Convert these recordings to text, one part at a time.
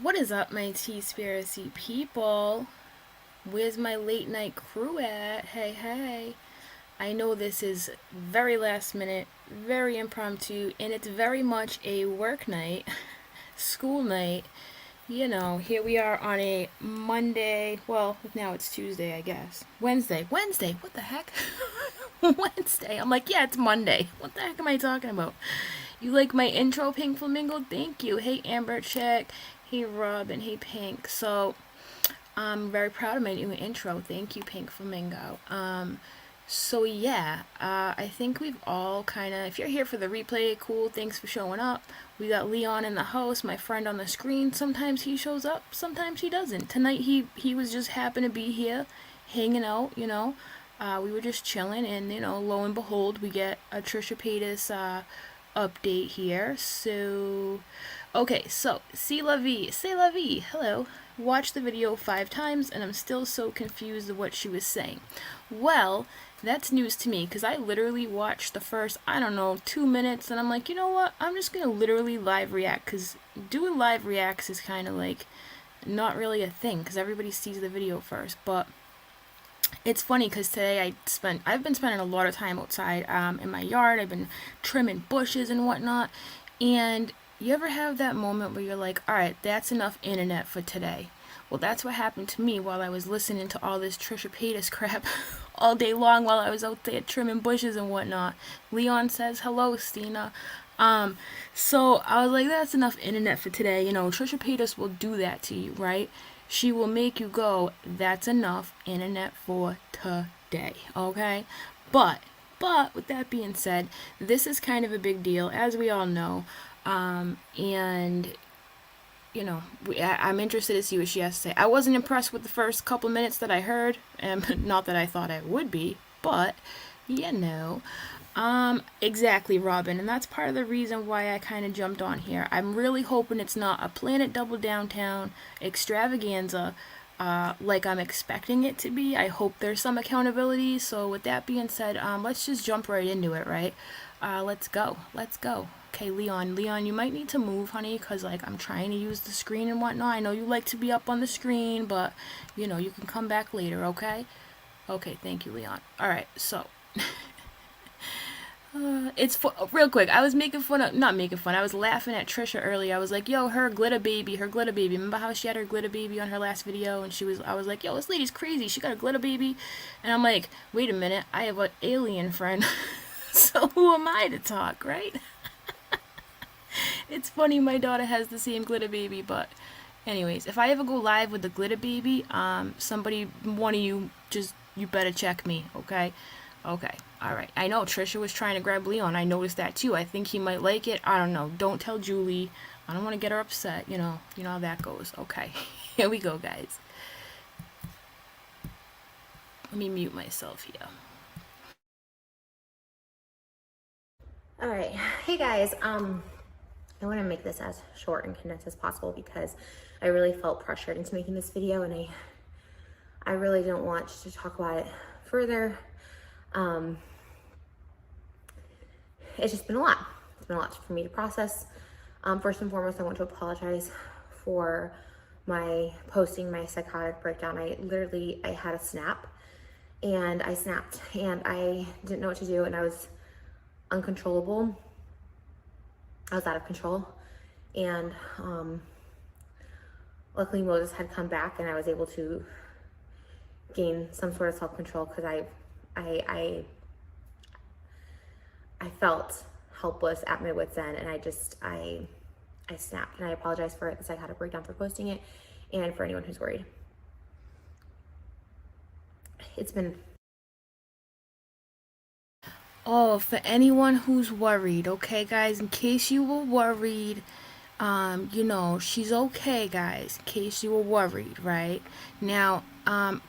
What is up, my T-Spiracy people? Where's my late night crew at? Hey, hey. I know this is very last minute, very impromptu, and it's very much a work night, school night. You know, here we are on a Monday. Well, now it's Tuesday, I guess. Wednesday. What the heck? Wednesday. I'm like, yeah, it's Monday. What the heck am I talking about? You like my intro, Pink Flamingo? Thank you. Hey, Amber Check. Hey, Rob, and hey, Pink. So, I'm very proud of my new intro. Thank you, Pink Flamingo. So yeah, I think we've all kind of, if you're here for the replay, cool, thanks for showing up. We got Leon in the house, my friend on the screen. Sometimes he shows up, sometimes he doesn't. Tonight he was just happened to be here, hanging out, you know. We were just chilling, and, you know, lo and behold, we get a Trisha Paytas update here. So, okay, so, c'est la vie, hello. Watched the video 5 times, and I'm still so confused of what she was saying. Well, that's news to me, because I literally watched the first, I don't know, 2 minutes, and I'm like, you know what, I'm just going to literally live react, because doing live reacts is kind of like not really a thing, because everybody sees the video first. But it's funny, because today I've been spending a lot of time outside in my yard. I've been trimming bushes and whatnot, and you ever have that moment where you're like, alright, that's enough internet for today? Well, that's what happened to me while I was listening to all this Trisha Paytas crap all day long while I was out there trimming bushes and whatnot. Leon says, hello, Stina. So I was like, that's enough internet for today. You know, Trisha Paytas will do that to you, right? She will make you go, that's enough internet for today, okay? But with that being said, this is kind of a big deal, as we all know. And you know, I'm interested to see what she has to say. I wasn't impressed with the first couple minutes that I heard, and not that I thought I would be, but you know, exactly, Robin, and that's part of the reason why I kind of jumped on here. I'm really hoping it's not a Planet Double Downtown extravaganza, like I'm expecting it to be. I hope there's some accountability. So with that being said, let's just jump right into it, right? Let's go. Okay, Leon, you might need to move, honey, because, like, I'm trying to use the screen and whatnot. I know you like to be up on the screen, but, you know, you can come back later, okay? Okay, thank you, Leon. Alright, so, real quick, I was I was laughing at Trisha earlier. I was like, yo, her glitter baby. Remember how she had her glitter baby on her last video? And I was like, yo, this lady's crazy. She got a glitter baby. And I'm like, wait a minute, I have an alien friend. So who am I to talk, right? It's funny, my daughter has the same glitter baby. But anyways, if I ever go live with the glitter baby, one of you, you better check me, okay? Okay, alright. I know Trisha was trying to grab Leon. I noticed that too. I think he might like it. I don't know. Don't tell Julie. I don't want to get her upset. You know how that goes. Okay, here we go, guys. Let me mute myself here. Alright, hey guys, I want to make this as short and condensed as possible because I really felt pressured into making this video, and I really don't want to talk about it further. It's just been a lot. It's been a lot for me to process. First and foremost, I want to apologize for my posting my psychotic breakdown. I had a snap, and I snapped, and I didn't know what to do, and I was uncontrollable. I was out of control, and luckily Moses had come back, and I was able to gain some sort of self-control, because I felt helpless at my wit's end, and I snapped, and I apologize for the psychotic breakdown for posting it, and for anyone who's worried. It's been... Oh, for anyone who's worried, okay, guys, in case you were worried, you know, she's okay, guys, in case you were worried, right? Now,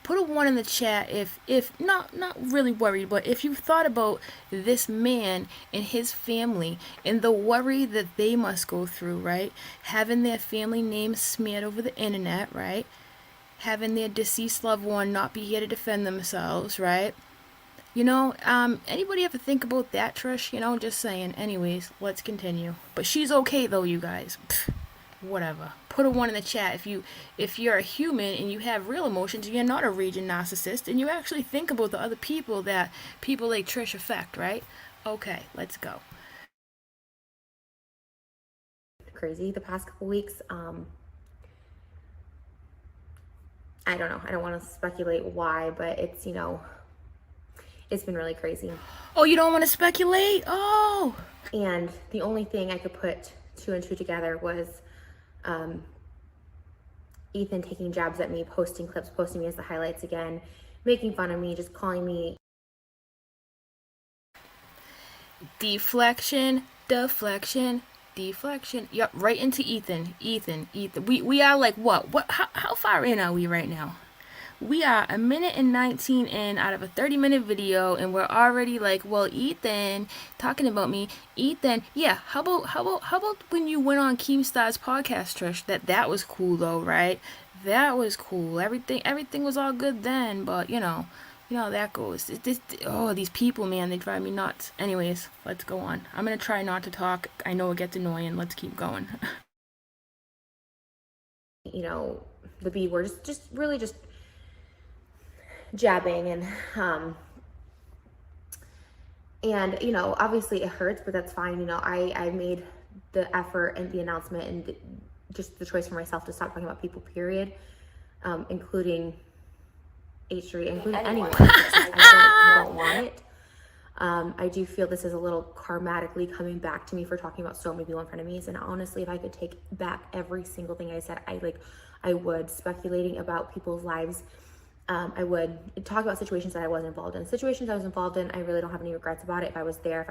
put a 1 in the chat if not really worried, but if you thought about this man and his family and the worry that they must go through, right? Having their family name smeared over the internet, right? Having their deceased loved one not be here to defend themselves, right? You know, anybody ever think about that, Trish? You know, just saying. Anyways, let's continue. But she's okay, though, you guys. Pfft, whatever. Put a 1 in the chat if you're a human and you have real emotions, you're not a raging narcissist, and you actually think about the other people that people like Trish affect, right? Okay, let's go. Crazy the past couple weeks. I don't know. I don't want to speculate why, but it's, you know, it's been really crazy. Oh, you don't want to speculate? Oh. And the only thing I could put 2 and 2 together was Ethan taking jabs at me, posting clips, posting me as the highlights again, making fun of me, just calling me deflection. Yep, right into Ethan. We are like what? How far in are we right now? We are 1:19 in out of a 30-minute video, and we're already like, well, Ethan talking about me. Ethan, yeah. How about when you went on Keemstar's podcast, Trish? That was cool though, right? That was cool. Everything was all good then, but you know how that goes. These people, man, they drive me nuts. Anyways, let's go on. I'm gonna try not to talk. I know it gets annoying. Let's keep going. You know, the B word, just really just jabbing and you know, obviously it hurts, but that's fine. You know, I made the effort and the announcement and just the choice for myself to stop talking about people, period, including H3, including anyone. I don't want it. I do feel this is a little karmatically coming back to me for talking about so many people in front of me. And honestly, if I could take back every single thing I said, I would. Speculating about people's lives, I would talk about situations that I wasn't involved in. Situations I was involved in, I really don't have any regrets about it. If I was there,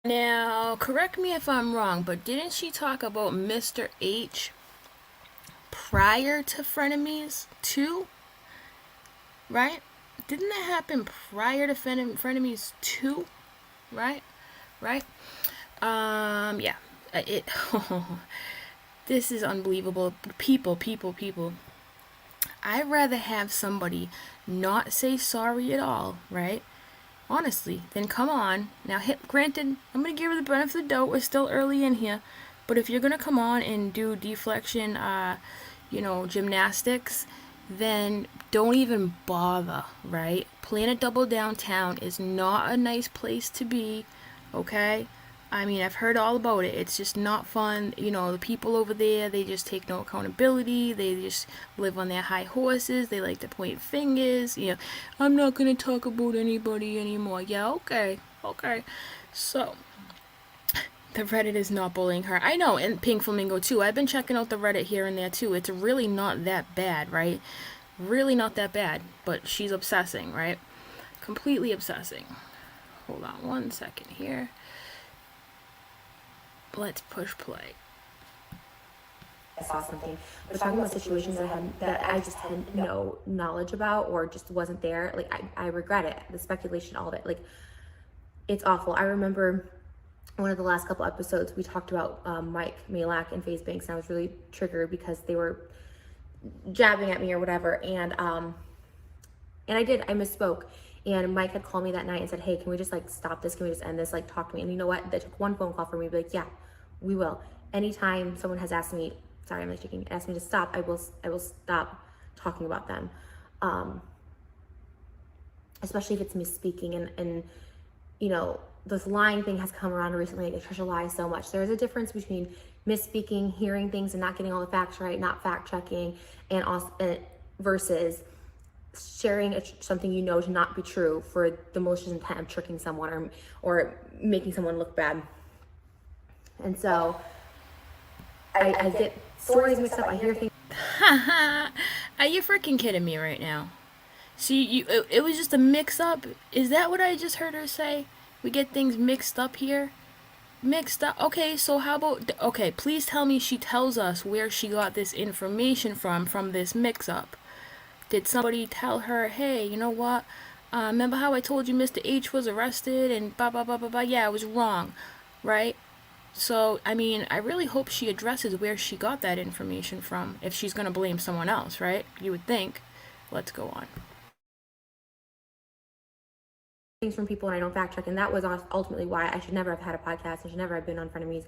Now, correct me if I'm wrong, but didn't she talk about Mr. H prior to Frenemies too? Right? Didn't that happen prior to Frenemies 2? Right? Yeah. This is unbelievable. People. I'd rather have somebody not say sorry at all, right? Honestly, then come on. Now, granted, I'm going to give her the benefit of the doubt. We're still early in here. But if you're going to come on and do deflection, gymnastics, then don't even bother, right? Planet Double Downtown is not a nice place to be, okay? I mean, I've heard all about it. It's just not fun. You know, the people over there, they just take no accountability. They just live on their high horses. They like to point fingers. You know, I'm not going to talk about anybody anymore. Yeah, okay. So, the Reddit is not bullying her. I know, and Pink Flamingo too. I've been checking out the Reddit here and there too. It's really not that bad, right? Really not that bad. But she's obsessing, right? Completely obsessing. Hold on 1 second here. Let's push play. I saw something. I was talking about situations that I just had no knowledge about or just wasn't there. Like I regret it. The speculation, all of it. Like it's awful. I remember one of the last couple episodes we talked about Mike Malak and FaZe Banks, and I was really triggered because they were jabbing at me or whatever. And I misspoke. And Mike had called me that night and said, hey, can we just like stop this? Can we just end this? Like talk to me. And you know what? That took one phone call for me to be like, yeah, we will. Anytime someone has asked me, sorry, I'm like shaking, asked me to stop, I will stop talking about them. Especially if it's misspeaking and you know, this lying thing has come around recently. Like Trisha lies so much. There's a difference between misspeaking, hearing things and not getting all the facts right, not fact checking, and also versus sharing something you know to not be true for the malicious intent of tricking someone or making someone look bad. And so I get stories mixed up. I hear things. Are you freaking kidding me right now? See, it was just a mix-up. Is that what I just heard her say? We get things mixed up here? Mixed up? Okay, so how about... Okay, please tell me she tells us where she got this information from this mix-up. Did somebody tell her, hey, you know what? Remember how I told you Mr. H was arrested and blah, blah, blah, blah, blah? Yeah, I was wrong, right? So, I mean, I really hope she addresses where she got that information from if she's going to blame someone else, right? You would think. Let's go on. things from people and I don't fact check, and that was ultimately why I should never have had a podcast. I should never have been on Frenemies,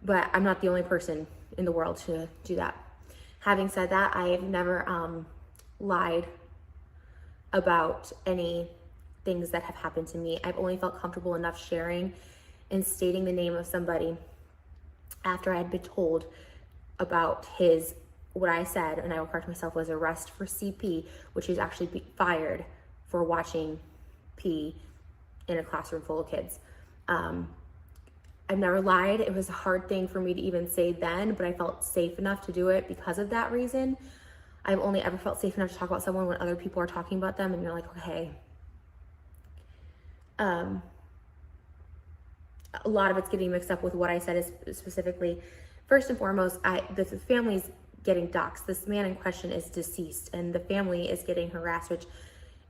but I'm not the only person in the world to do that. Having said that, I have never lied about any things that have happened to me. I've only felt comfortable enough sharing and stating the name of somebody after I had been told about what I said, and I will correct myself, was arrest for CP, which is actually fired for watching P in a classroom full of kids. I've never lied. It was a hard thing for me to even say then, but I felt safe enough to do it because of that reason. I've only ever felt safe enough to talk about someone when other people are talking about them and you're like, okay. A lot of it's getting mixed up with what I said is specifically. First and foremost, the family's getting doxxed. This man in question is deceased and the family is getting harassed, which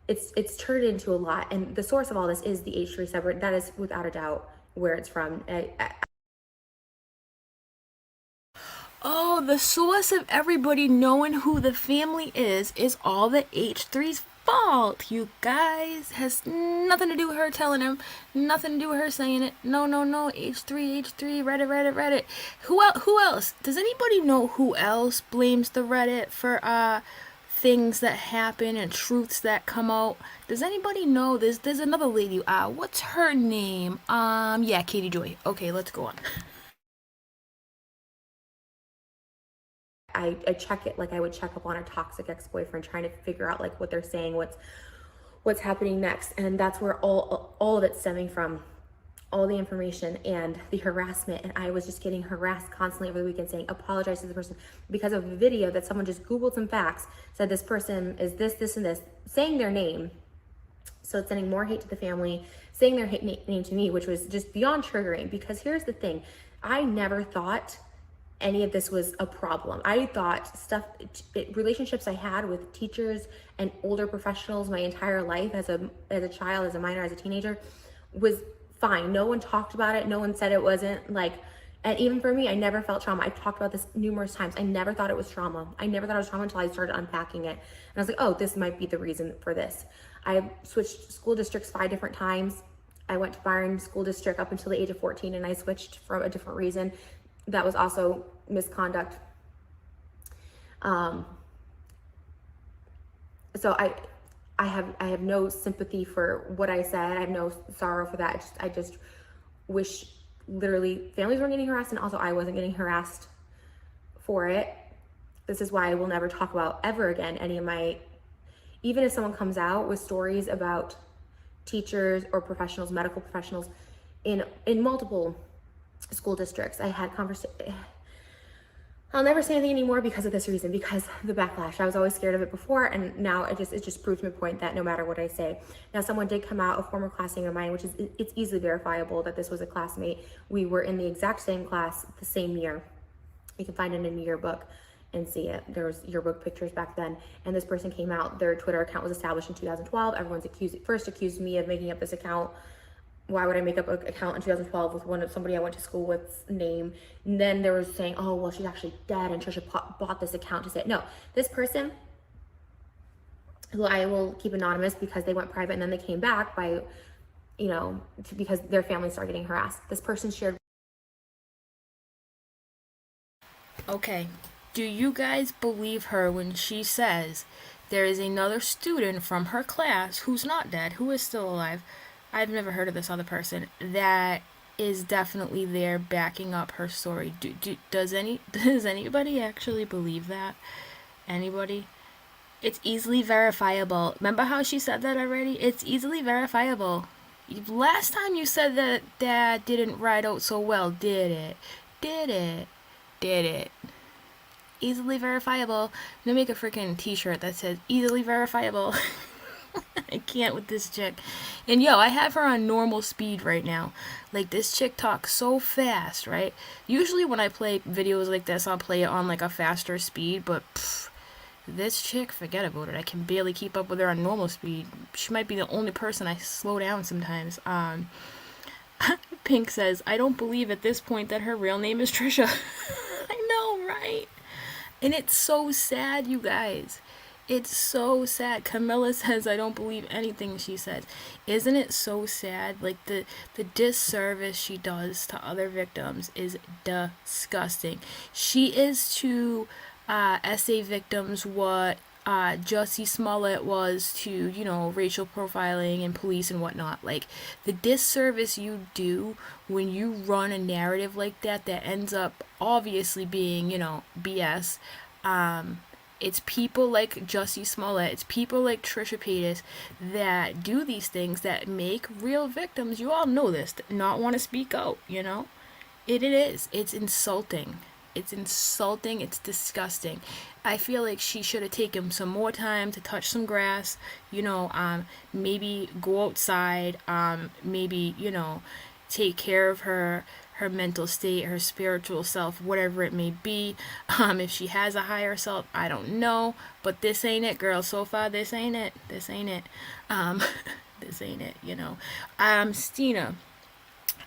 it's turned into a lot. And the source of all this is the H3 subreddit. That is without a doubt where it's from. Oh, the source of everybody knowing who the family is all the H3's fault, you guys. Has nothing to do with her telling him, nothing to do with her saying it. No, H3, Reddit. Who else? Does anybody know who else blames the Reddit for things that happen and truths that come out? Does anybody know? There's another lady, what's her name? Yeah, Katie Joy. Okay, let's go on. I check it like I would check up on a toxic ex-boyfriend, trying to figure out like what they're saying, what's happening next. And that's where all of it's stemming from, all the information and the harassment. And I was just getting harassed constantly over the weekend, saying apologize to the person because of a video that someone just Googled some facts, said this person is this and this, saying their name. So it's sending more hate to the family, saying their name to me, which was just beyond triggering. Because here's the thing, I never thought any of this was a problem. I thought relationships I had with teachers and older professionals my entire life as a child, as a minor, as a teenager, was fine. No one talked about it. No one said it wasn't like, and even for me, I never felt trauma. I've talked about this numerous times. I never thought it was trauma. I never thought it was trauma until I started unpacking it. And I was like, oh, this might be the reason for this. I switched school districts 5 different times. I went to Byron School District up until the age of 14, and I switched for a different reason. That was also misconduct. So I have no sympathy for what I said. I have no sorrow for that. I just wish literally families weren't getting harassed, and also I wasn't getting harassed for it. This is why I will never talk about ever again any of my, even if someone comes out with stories about teachers or professionals, medical professionals in multiple school districts. I had I'll never say anything anymore because of this reason, because the backlash. I was always scared of it before, and now it just proves my point that no matter what I say. Now, someone did come out, a former classmate of mine, which is, it's easily verifiable that this was a classmate. We were in the exact same class the same year. You can find it in a yearbook and see it. There was yearbook pictures back then, and this person came out. Their Twitter account was established in 2012. Everyone's first accused me of making up this account. Why would I make up an account in 2012 with somebody I went to school with's name? And then they were saying, oh, well, she's actually dead, and Trisha bought this account to say it. No, this person, who I will keep anonymous because they went private and then they came back by, because their family started getting harassed. This person shared. Okay, do you guys believe her when she says there is another student from her class who's not dead, who is still alive? I've never heard of this other person that is definitely there backing up her story. Does anybody actually believe that? Anybody? It's easily verifiable. Remember how she said that already? It's easily verifiable. Last time you said that didn't write out so well, did it? Did it? Easily verifiable. I'm gonna make a freaking t-shirt that says easily verifiable. I can't with this chick. And I have her on normal speed right now. Like, this chick talks so fast, right? Usually when I play videos like this, I'll play it on like a faster speed, but this chick, forget about it. I can barely keep up with her on normal speed. She might be the only person I slow down sometimes. Pink says, I don't believe at this point that her real name is Trisha. I know, right? And it's so sad, you guys. It's so sad. Camilla says, I don't believe anything she says. Isn't it so sad? Like, the disservice she does to other victims is disgusting. She is to SA victims what Jussie Smollett was to, you know, racial profiling and police and whatnot. Like, the disservice you do when you run a narrative like that that ends up obviously being, you know, BS. It's people like Jussie Smollett, it's people like Trisha Paytas that do these things that make real victims, you all know this, not want to speak out, you know? It is. It's insulting. It's insulting. It's disgusting. I feel like she should have taken some more time to touch some grass, you know, maybe go outside, maybe, you know, take care of her mental state, her spiritual self, whatever it may be. If she has a higher self, I don't know. But this ain't it, girl. So far, this ain't it. This ain't it. Um, this ain't it, you know. Stina,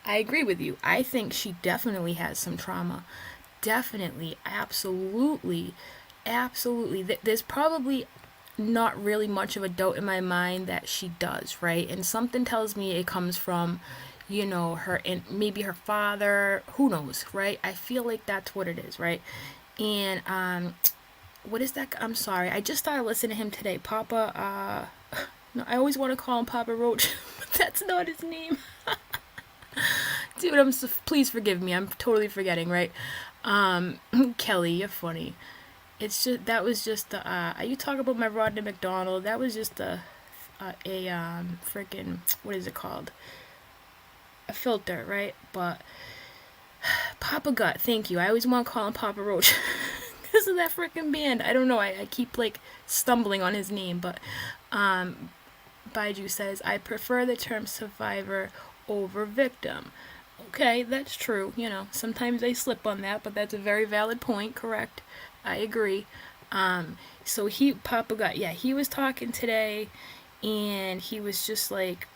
I agree with you. I think she definitely has some trauma. Definitely. Absolutely. Absolutely. There's probably not really much of a doubt in my mind that she does, right? And something tells me it comes from, you know, her and maybe her father, who knows, right? I feel like that's what it is, right? And what is that? I'm sorry. I just started listening to him today. Papa no, I always want to call him Papa Roach, but that's not his name. Dude, please forgive me. I'm totally forgetting, right? Kelly, you're funny. It's just that was just the you talk about my Rodney McDonald. That was just a freaking, what is it called? A filter, right? But Papa Gut, thank you. I always want to call him Papa Roach because of that freaking band. I don't know. I keep like stumbling on his name, but Baiju says I prefer the term survivor over victim. Okay, that's true. You know, sometimes I slip on that, but that's a very valid point. Correct. I agree. So Papa Gut, yeah, he was talking today, and he was just like,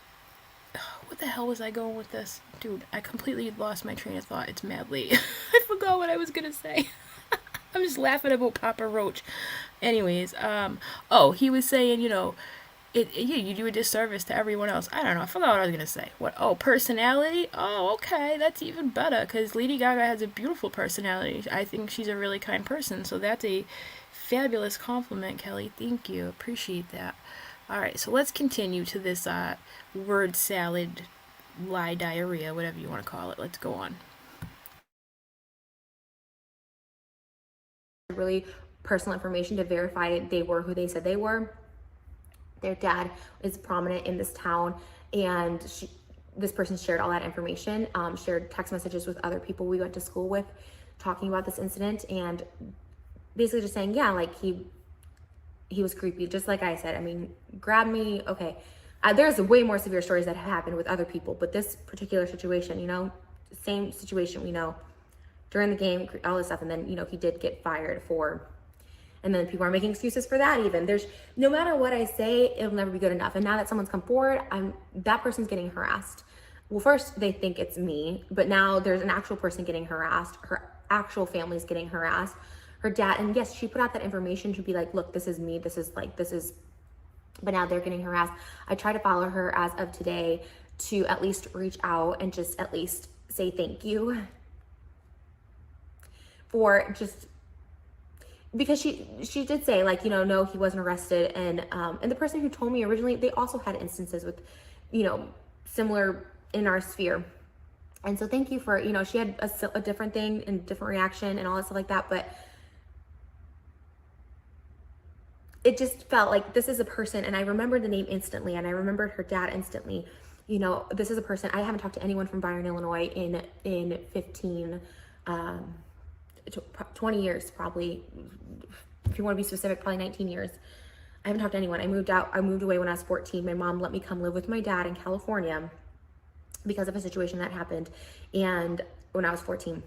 what the hell was I going with this? Dude, I completely lost my train of thought. It's mad late. I forgot what I was gonna say. I'm just laughing about Papa Roach. Anyways, he was saying, you know, you do a disservice to everyone else. I don't know. I forgot what I was gonna say. What? Oh, personality. Oh, okay, that's even better because Lady Gaga has a beautiful personality. I think she's a really kind person. So that's a fabulous compliment, Kelly. Thank you. Appreciate that. All right, so let's continue to this word salad, lie diarrhea, whatever you want to call it. Let's go on. Really personal information to verify they were who they said they were. Their dad is prominent in this town, and this person shared all that information, shared text messages with other people we went to school with, talking about this incident, and basically just saying, yeah, like he was creepy, just like I said. I mean, grab me, okay. There's way more severe stories that have happened with other people, but this particular situation, you know, same situation, we know, during the game, all this stuff, and then, you know, he did get fired for, and then people are making excuses for that even. There's, no matter what I say, it'll never be good enough. And now that someone's come forward, that person's getting harassed. Well, first they think it's me, but now there's an actual person getting harassed. Her actual family's getting harassed. Her dad, and yes, she put out that information to be like, look, this is me, this is, but now they're getting harassed. I try to follow her as of today to at least reach out and just at least say thank you for just, because she did say, like, you know, no, he wasn't arrested, and the person who told me originally, they also had instances with, you know, similar in our sphere. And so thank you for, you know, she had a different thing and different reaction and all that stuff like that, but it just felt like this is a person, and I remembered the name instantly, and I remembered her dad instantly. You know, this is a person. I haven't talked to anyone from Byron, Illinois in 15, 20 years, probably. If you want to be specific, probably 19 years. I haven't talked to anyone. I moved away when I was 14. My mom let me come live with my dad in California because of a situation that happened, and when I was 14,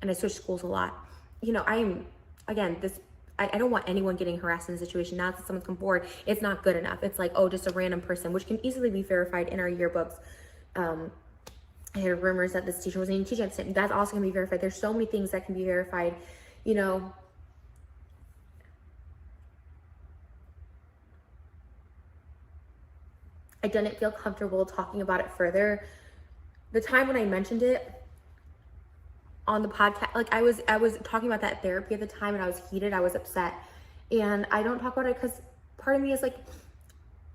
and I switched schools a lot. You know, I don't want anyone getting harassed in a situation. Now that someone's come forward, it's not good enough. It's like, oh, just a random person, which can easily be verified in our yearbooks. I heard rumors that this teacher wasn't even teaching at the same. That's also going to be verified. There's so many things that can be verified, you know. I didn't feel comfortable talking about it further. The time when I mentioned it on the podcast, like I was talking about that therapy at the time, and I was heated, I was upset, and I don't talk about it because part of me is like,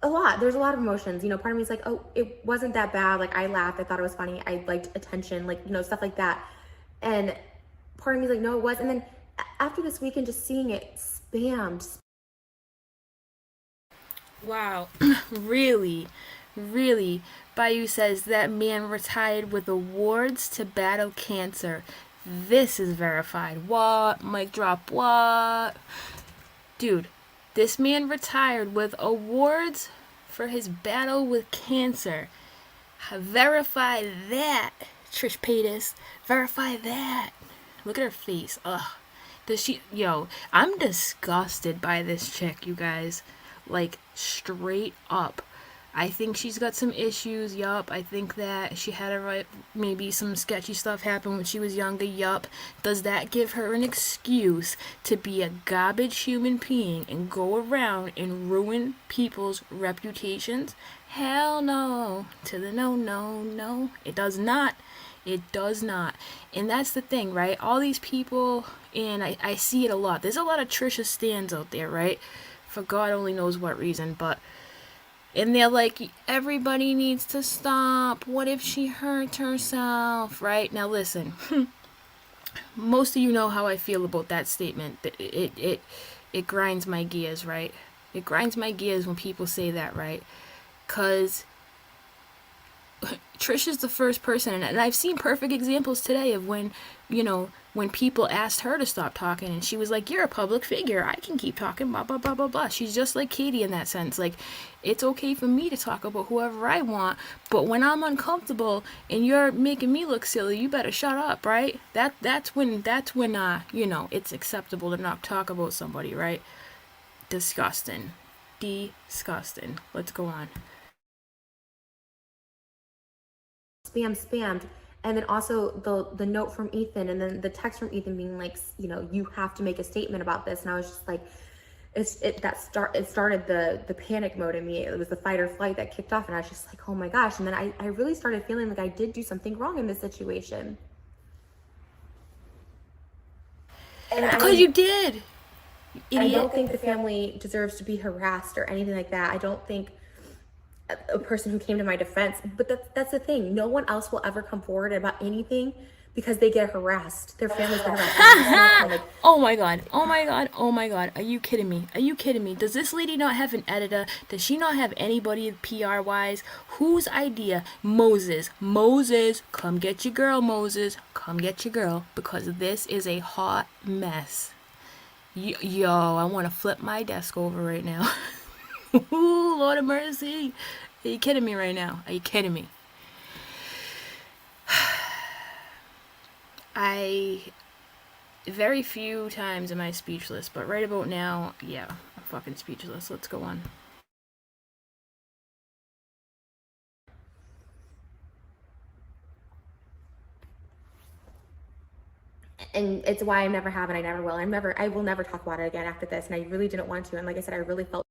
there's a lot of emotions, you know. Part of me is like, oh, it wasn't that bad, like I laughed, I thought it was funny, I liked attention, like, you know, stuff like that. And part of me is like, no, it was. And then after this weekend, just seeing it spammed. Wow. Really? Really? Bayou says that man retired with awards to battle cancer. This is verified. What? Mic drop. What? Dude, this man retired with awards for his battle with cancer. Verify that, Trish Paytas. Verify that. Look at her face. Ugh. Does she? Yo, I'm disgusted by this chick, you guys. Like, straight up. I think she's got some issues, yup. I think that she had maybe some sketchy stuff happen when she was younger, yup. Does that give her an excuse to be a garbage human being and go around and ruin people's reputations? Hell no. To the no, no, no. It does not. It does not. And that's the thing, right? All these people, and I see it a lot. There's a lot of Trisha stans out there, right? For God only knows what reason, but... And they're like, everybody needs to stop. What if she hurt herself, right? Now listen, most of you know how I feel about that statement. It grinds my gears, right? It grinds my gears when people say that, right? Because Trisha's the first person, and I've seen perfect examples today of when, you know, when people asked her to stop talking, and she was like, you're a public figure, I can keep talking, blah, blah, blah, blah, blah. She's just like Katie in that sense. Like, it's okay for me to talk about whoever I want, but when I'm uncomfortable and you're making me look silly, you better shut up, right? That's when you know, it's acceptable to not talk about somebody, right? Disgusting. Disgusting. Let's go on. Spammed. And then also the note from Ethan, and then the text from Ethan being like, you know, you have to make a statement about this. And I was just like, it started the panic mode in me. It was the fight or flight that kicked off, and I was just like, oh my gosh. And then I really started feeling like I did do something wrong in this situation. Because you did. I don't think the family deserves to be harassed or anything like that. I don't think a person who came to my defense, but that's the thing. No one else will ever come forward about anything because they get harassed. Their families get harassed. Oh my god. Oh my god. Oh my god. Are you kidding me? Are you kidding me? Does this lady not have an editor? Does she not have anybody PR wise? Whose idea? Moses, come get your girl, Moses. Come get your girl, because this is a hot mess. Yo, I want to flip my desk over right now. Ooh, Lord of mercy. Are you kidding me right now? Are you kidding me? Very few times am I speechless, but right about now, yeah, I'm fucking speechless. Let's go on. And it's why I never have, and I never will. I will never talk about it again after this. And I really didn't want to. And like I said, I really felt.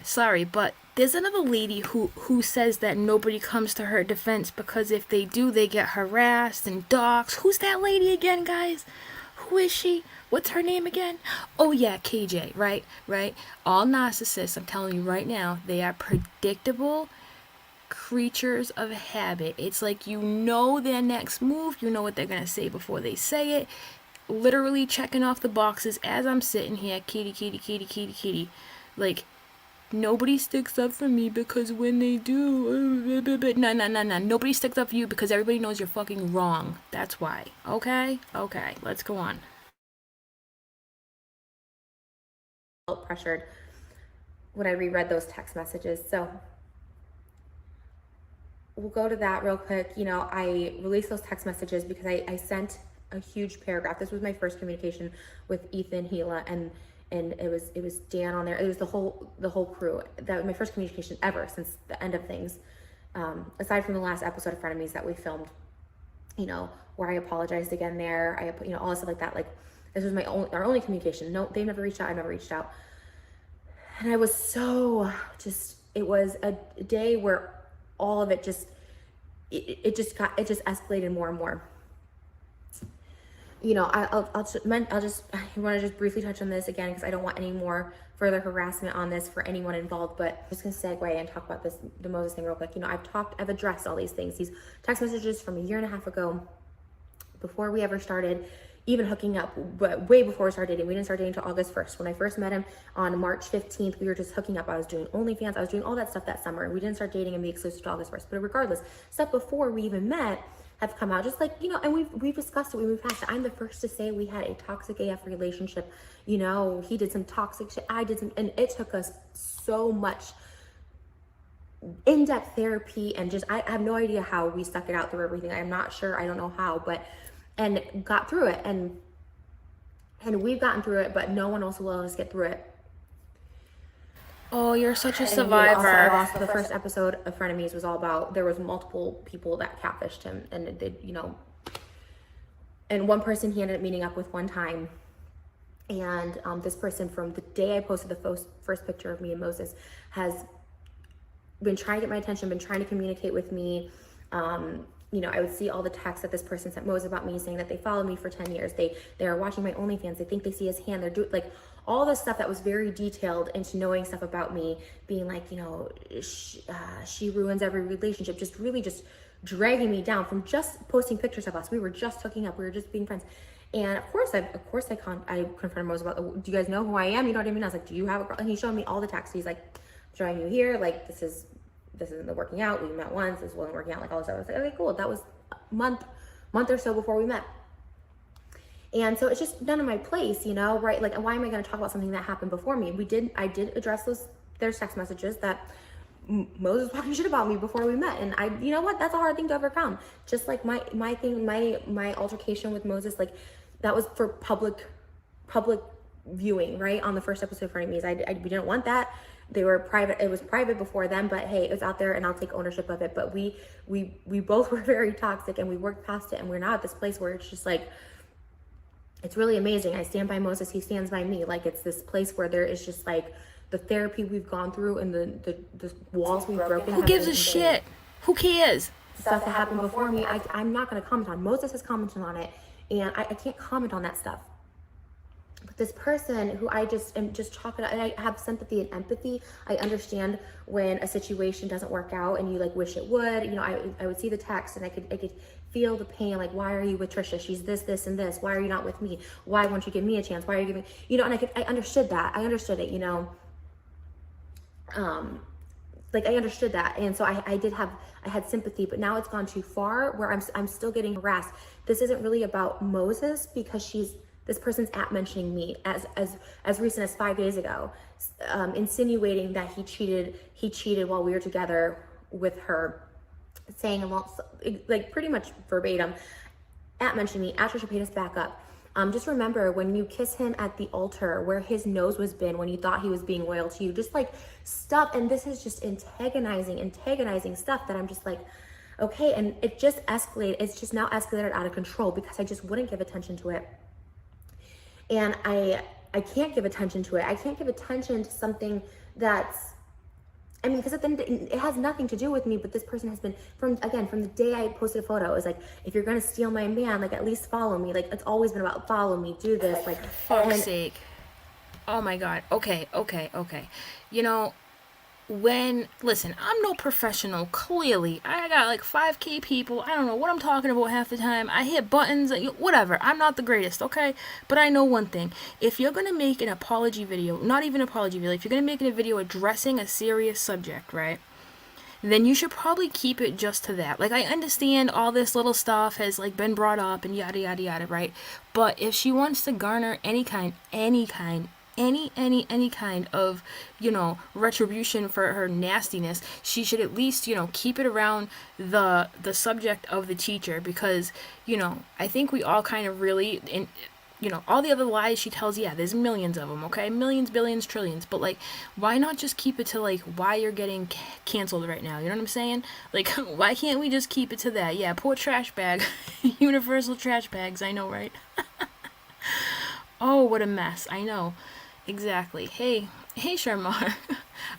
Sorry, but there's another lady who says that nobody comes to her defense because if they do, they get harassed and doxxed. Who's that lady again, guys? Who is she? What's her name again? Oh yeah, KJ, right? All narcissists, I'm telling you right now, they are predictable creatures of habit. It's like, you know their next move, you know what they're gonna say before they say it. Literally checking off the boxes as I'm sitting here, kitty. Like, nobody sticks up for me because when they do, no. Nobody sticks up for you because everybody knows you're fucking wrong. That's why. Okay, let's go on. Felt pressured when I reread those text messages. So we'll go to that real quick. You know, I released those text messages because I sent a huge paragraph. This was my first communication with Ethan, Gila, and it was Dan on there. It was the whole crew. That was my first communication ever since the end of things. Aside from the last episode of Frenemies that we filmed, you know, where I apologized again there. I, you know, all this stuff like that. Like, this was our only communication. No, they never reached out. I never reached out. And I was so just a day where all of it just, it just escalated more and more. You know, I want to just briefly touch on this again, because I don't want any more further harassment on this for anyone involved, but I'm just gonna segue and talk about the Moses thing real quick. You know, I've addressed all these things, these text messages from a year and a half ago, before we ever started even hooking up, but way before we started dating. We didn't start dating until August 1st. When I first met him on March 15th, we were just hooking up. I was doing OnlyFans, I was doing all that stuff that summer, and we didn't start dating and be exclusive to August 1st. But regardless, stuff before we even met have come out, just like, you know, and we've discussed it, we moved past it. I'm the first to say we had a toxic AF relationship. You know, he did some toxic shit, I did some, and it took us so much in-depth therapy, and just, I have no idea how we stuck it out through everything. I'm not sure, I don't know how, but, and got through it, and we've gotten through it, but no one else will let us get through it. Oh, you're such a survivor. Also, the first episode of Frenemies was all about, there was multiple people that catfished him, and they, you know, and one person he ended up meeting up with one time, and this person, from the day I posted the first picture of me and Moses, has been trying to get my attention, been trying to communicate with me. You know, I would see all the texts that this person sent Moses about me, saying that they followed me for 10 years. They are watching my OnlyFans. They think they see his hand. They're doing, like, all this stuff that was very detailed into knowing stuff about me, being like, you know, she ruins every relationship, just really just dragging me down from just posting pictures of us. We were just hooking up. We were just being friends. And of course I confronted Moses about, do you guys know who I am? You know what I mean? I was like, do you have a girl? And he showed me all the texts. He's like, showing you here, like, this isn't the working out. We met once, this wasn't working out, like all this stuff. I was like, okay, cool. That was a month or so before we met. And so it's just none of my place, you know, right? Like, why am I going to talk about something that happened before me? I did address there's text messages that Moses was talking shit about me before we met. And you know what? That's a hard thing to overcome. Just like my altercation with Moses, like, that was for public viewing, right? On the first episode of Frenemies. We didn't want that. They were private. It was private before them, but hey, it was out there, and I'll take ownership of it. But we both were very toxic, and we worked past it, and we're now at this place where it's just like, it's really amazing. I stand by Moses, he stands by me. Like, it's this place where there is just like the therapy we've gone through, and the walls we've broken. Who gives a shit? Who cares? Stuff that happened before me, I'm not going to comment on. Moses has commented on it, and I can't comment on that stuff. But this person who I just am just talking, and I have sympathy and empathy. I understand when a situation doesn't work out and you like wish it would. You know, I would see the text, and I could feel the pain. Like, why are you with Trisha? She's this and this. Why are you not with me? Why won't you give me a chance? Why are you giving, you know? And I understood that. I understood it. You know, like, I understood that, and so I had sympathy. But now it's gone too far where I'm still getting harassed. This isn't really about Moses, because this person's mentioning me as recent as 5 days ago, insinuating that he cheated while we were together with her, saying, like, pretty much verbatim, mentioning me, Trisha Paytas, back up. Just remember, when you kiss him at the altar where his nose was been when you thought he was being loyal to you, just like stuff. And this is just antagonizing stuff that I'm just like, okay. And it just escalated. It's just now escalated out of control because I just wouldn't give attention to it. And I can't give attention to it. I can't give attention to something that's, I mean, because at the end, it has nothing to do with me, but this person has been, from the day I posted a photo, it was like, if you're going to steal my man, like, at least follow me. Like, it's always been about follow me, do this, like. For fuck's sake. Oh my God. Okay. You know, listen, I'm no professional, clearly. I got like 5K people. I don't know what I'm talking about half the time. I hit buttons, whatever. I'm not the greatest, okay? But I know one thing. If you're going to make an apology video, not even an apology video, if you're going to make a video addressing a serious subject, right? Then you should probably keep it just to that. Like, I understand all this little stuff has like been brought up and yada yada yada, right? But if she wants to garner any kind of, you know, retribution for her nastiness, she should at least, you know, keep it around the subject of the teacher, because, you know, I think we all kind of really, and, you know, all the other lies she tells, yeah, there's millions of them, okay? Millions, billions, trillions. But, like, why not just keep it to, like, why you're getting canceled right now? You know what I'm saying? Like, why can't we just keep it to that? Yeah, poor trash bag. Universal trash bags, I know, right? Oh, what a mess. I know. Exactly. Hey, Sharmar.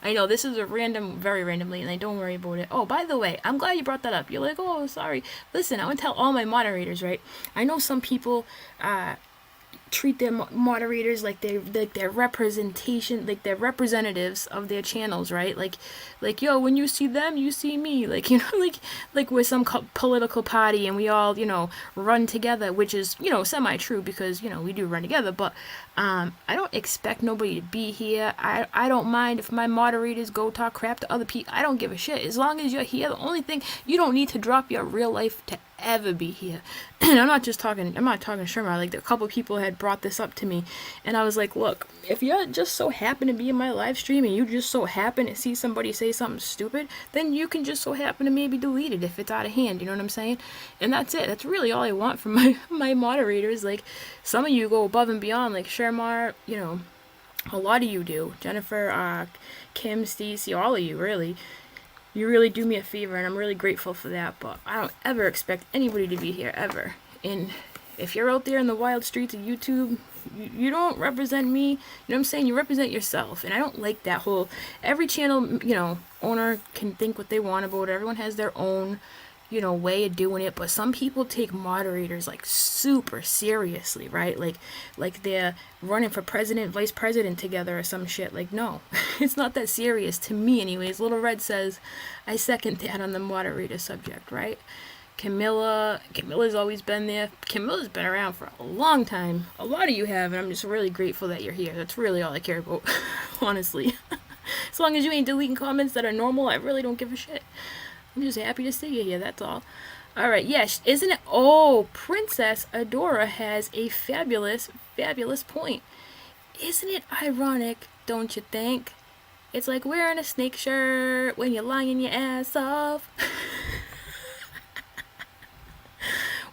I know this is a random, very random late night. Don't worry about it. Oh, by the way, I'm glad you brought that up. You're like, oh, sorry. Listen, I want to tell all my moderators, right? I know some people treat their moderators like they're representation, like they're representatives of their channels, right? Like yo, when you see them you see me, like, you know, like we're some political party and we all, you know, run together, which is, you know, semi true because, you know, we do run together, but I don't expect nobody to be here. I don't mind if my moderators go talk crap to other people. I don't give a shit as long as you're here. The only thing, you don't need to drop your real life to ever be here. And I'm not talking Sherma. Like, a couple people had brought this up to me, and I was like, look, if you just so happen to be in my live stream and you just so happen to see somebody say something stupid, then you can just so happen to maybe delete it if it's out of hand. You know what I'm saying? And that's it. That's really all I want from my moderators. Like, some of you go above and beyond, like Shermar, you know, a lot of you do. Jennifer, Kim, Stacey, all of you, really. You really do me a favor, and I'm really grateful for that, but I don't ever expect anybody to be here, ever. And if you're out there in the wild streets of YouTube, you don't represent me, you know what I'm saying? You represent yourself, and I don't like that whole, every channel, you know, owner can think what they want about it. Everyone has their own, you know, way of doing it, but some people take moderators like super seriously, right? Like they're running for president, vice president together or some shit. Like, no, it's not that serious to me anyways. Little Red says I second that on the moderator subject, right? Camilla's always been there. Camilla's been around for a long time. A lot of you have, and I'm just really grateful that you're here. That's really all I care about, honestly. As long as you ain't deleting comments that are normal, I really don't give a shit. I'm just happy to see you here, that's all. Alright, yes, isn't it? Oh, Princess Adora has a fabulous, fabulous point. Isn't it ironic, don't you think? It's like wearing a snake shirt when you're lying your ass off.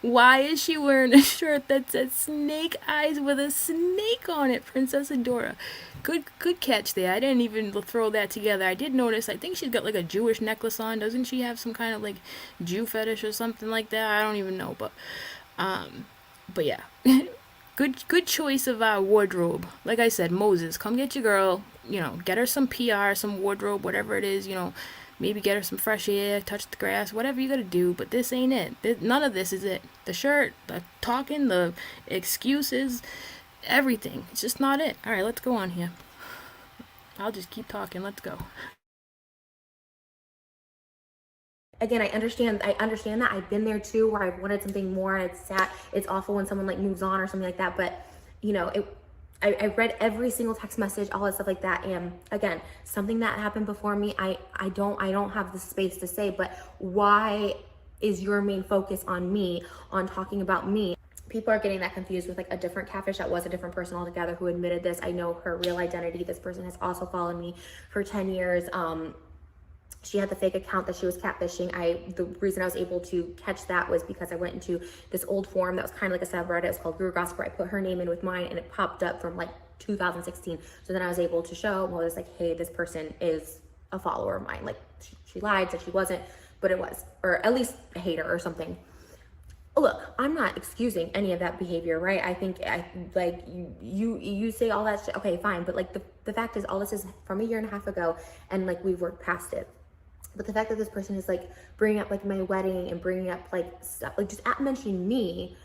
Why is she wearing a shirt that says snake eyes with a snake on it, Princess Adora? Good catch there. I didn't even throw that together. I did notice, I think she's got like a Jewish necklace on. Doesn't she have some kind of like Jew fetish or something like that? I don't even know, but yeah. good choice of wardrobe. Like I said, Moses, come get your girl, you know, get her some PR, some wardrobe, whatever it is, you know, maybe get her some fresh air, touch the grass, whatever you gotta do, but this ain't it. None of this is it. The shirt, the talking, the excuses, everything. It's just not it. Alright, let's go on here. I'll just keep talking. Let's go. Again, I understand that. I've been there too, where I wanted something more, and it's sad. It's awful when someone like moves on or something like that, but you know, I read every single text message, all that stuff like that, and again, something that happened before me, I don't have the space to say, but why is your main focus on me, on talking about me? People are getting that confused with like a different catfish that was a different person altogether who admitted this. I know her real identity. This person has also followed me for 10 years. She had the fake account that she was catfishing. The reason I was able to catch that was because I went into this old forum that was kind of like a subreddit. It was called Guru Gossip, where I put her name in with mine, and it popped up from like 2016. So then I was able to show, well, it's like, hey, this person is a follower of mine. Like, she lied, said she wasn't, but it was, or at least a hater or something. Look, I'm not excusing any of that behavior, right? I think like you say all that shit, okay, fine, but like the fact is, all this is from a year and a half ago, and like we've worked past it. But the fact that this person is like bringing up like my wedding and bringing up like stuff, like just mentioning me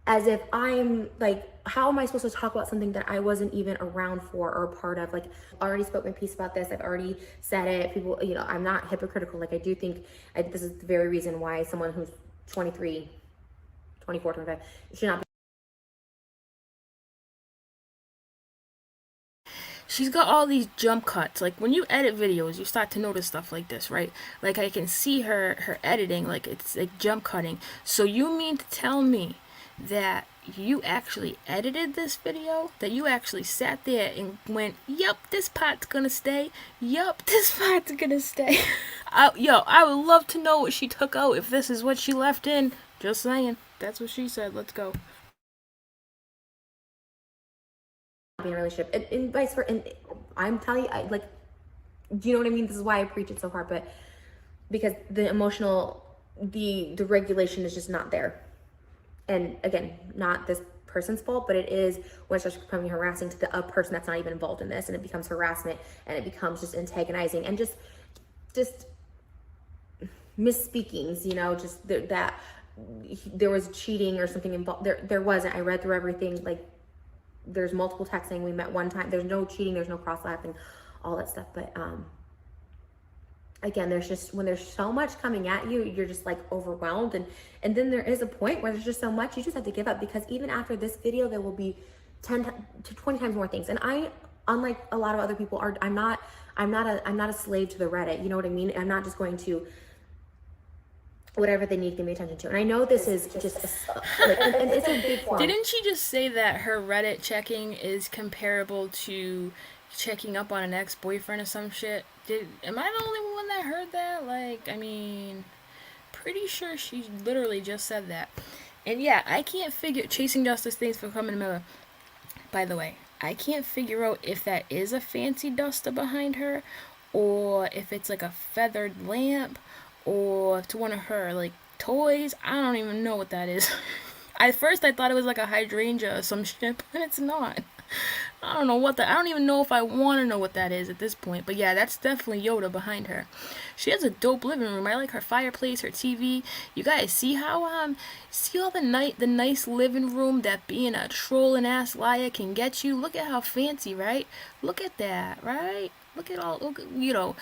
as if I'm like, how am I supposed to talk about something that I wasn't even around for or part of? Like, I already spoke my piece about this. I've already said it. People, you know, I'm not hypocritical. Like, I do think this is the very reason why someone who's 23, 24, 25 should not be. She's got all these jump cuts. Like, when you edit videos, you start to notice stuff like this, right? Like, I can see her editing, like, it's like jump cutting. So you mean to tell me that you actually edited this video? That you actually sat there and went, yup, this part's gonna stay. Yup, this part's gonna stay. I would love to know what she took out if this is what she left in. Just saying. That's what she said. Let's go. Be in a relationship and vice versa, and I'm telling you, like, you know what I mean? This is why I preach it so hard, but because the emotional, the regulation is just not there. And again, not this person's fault, but it is when it starts becoming harassing to the person that's not even involved in this, and it becomes harassment, and it becomes just antagonizing and just misspeakings, you know, just that there was cheating or something involved. There wasn't. I read through everything. Like, there's multiple texting. We met one time. There's no cheating. There's no cross laughing, all that stuff. But again, there's just, when there's so much coming at you, you're just like overwhelmed. And then there is a point where there's just so much, you just have to give up, because even after this video, there will be 10 to 20 times more things. And I, unlike a lot of other people, I'm not a slave to the Reddit. You know what I mean? I'm not just going to whatever they need to give me attention to. And I know this is just like, and it's a big form. Didn't she just say that her Reddit checking is comparable to checking up on an ex-boyfriend or some shit? Am I the only one that heard that? Like, I mean, pretty sure she literally just said that. And yeah, I can't figure, chasing justice, thanks for coming, Miller. By the way, I can't figure out if that is a fancy duster behind her, or if it's like a feathered lamp, or to one of her like toys. I don't even know what that is. At first I thought it was like a hydrangea or some shit, but it's not. I don't know what that, I don't even know if I want to know what that is at this point. But yeah, that's definitely Yoda behind her. She has a dope living room. I like her fireplace, her TV. You guys see how see all the nice living room that being a trolling ass liar can get you? Look at how fancy, right? Look at that, right? Look at all, look, you know,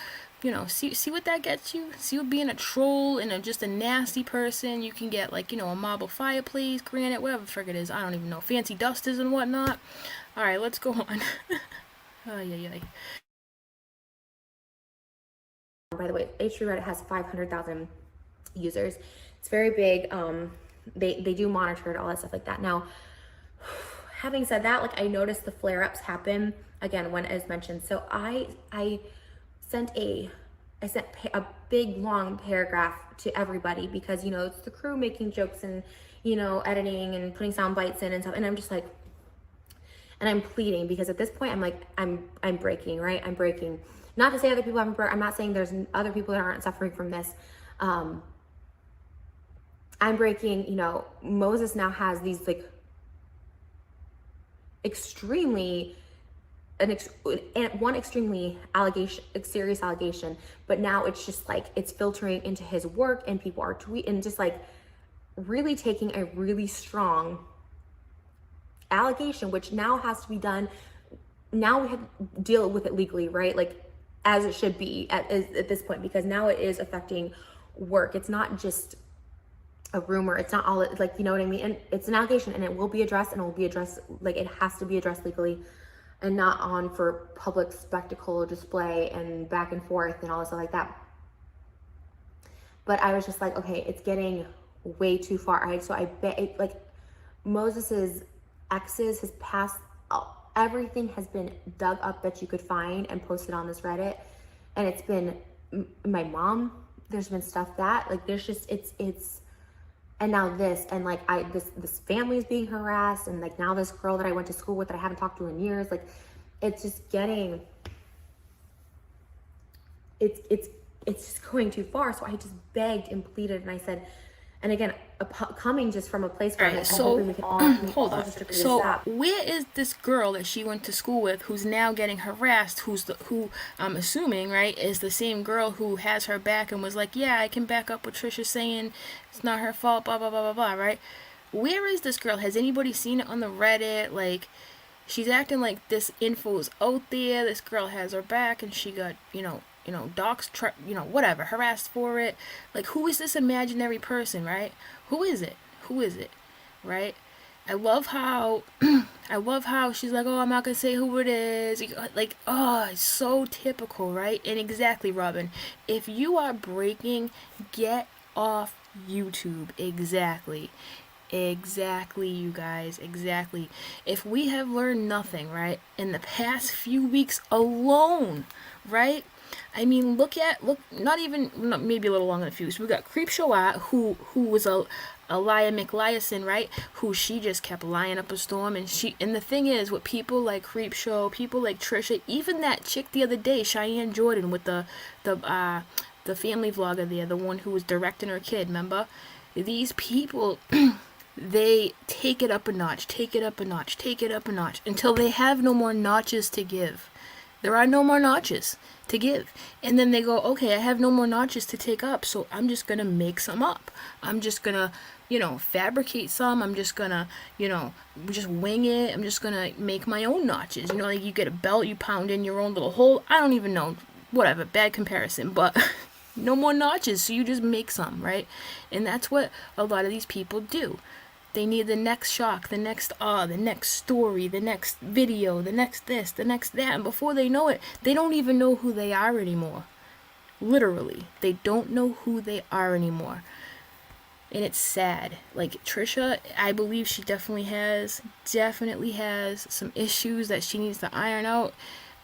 see what that gets you? See what being a troll and just a nasty person, you can get, like, you know, a marble fireplace, granite, whatever the frick it is. I don't even know. Fancy dusters and whatnot. Alright, let's go on. Oh, yeah. By the way, H3 Reddit has 500,000 users. It's very big. They do monitor it, all that stuff like that. Now, having said that, like, I noticed the flare-ups happen, again, when, as mentioned. So I sent a big long paragraph to everybody, because, you know, it's the crew making jokes and, you know, editing and putting sound bites in and stuff, and I'm just like, and I'm pleading, because at this point I'm like, I'm breaking, right? I'm breaking. Not to say other people haven't, I'm not saying there's other people that aren't suffering from this. I'm breaking. You know, Moses now has these like extremely serious allegation, but now it's just like, it's filtering into his work, and people are tweeting, and just like really taking a really strong allegation, which now has to be done. Now we have to deal with it legally, right? Like, as it should be at this point, because now it is affecting work. It's not just a rumor. It's not all, like, you know what I mean? And it's an allegation, and it will be addressed, and it will be addressed, like, it has to be addressed legally, and not on for public spectacle display and back and forth and all this stuff like that. But I was just like, okay, it's getting way too far. I bet, like, Moses's exes, his past, everything has been dug up that you could find and posted on this Reddit. And it's been my mom. There's been stuff that, like, there's just, it's, and now this, and like, this family is being harassed, and like, now this girl that I went to school with that I haven't talked to in years, like, it's just getting, it's just going too far. So I just begged and pleaded, and I said, and again, coming just from a place where I'm hoping we can all hold on. So where is this girl that she went to school with, who's now getting harassed, who I'm assuming, right, is the same girl who has her back and was like, yeah, I can back up what Trisha's saying, it's not her fault, blah blah blah blah blah, right? Where is this girl? Has anybody seen it on the Reddit? Like, she's acting like this info is out there, this girl has her back, and she got, you know, doxed, whatever, harassed for it. Like, who is this imaginary person, right? Who is it, right? I love how she's like, oh, I'm not gonna say who it is. Like, oh, it's so typical, right? And exactly, Robin, if you are breaking, get off YouTube. Exactly, you guys, exactly. If we have learned nothing, right, in the past few weeks alone, right? I mean, look, maybe a little longer than a few weeks. We got Creepshow, who was a Elia McLiason, right? Who she just kept lying up a storm, and the thing is, with people like Creepshow, people like Trisha, even that chick the other day, Cheyenne Jordan, with the family vlogger there, the one who was directing her kid, remember? These people, they take it up a notch, take it up a notch, take it up a notch, until they have no more notches to give. There are no more notches to give. And then they go, okay, I have no more notches to take up, so I'm just going to make some up. I'm just going to, fabricate some. I'm just going to, just wing it. I'm just going to make my own notches. Like you get a belt, you pound in your own little hole. I don't even know. Whatever, bad comparison, but no more notches, so you just make some, right? And that's what a lot of these people do. They need the next shock, the next the next story, the next video, the next this, the next that. And before they know it, they don't even know who they are anymore. Literally, they don't know who they are anymore. And it's sad. Like Trisha, I believe she definitely has some issues that she needs to iron out.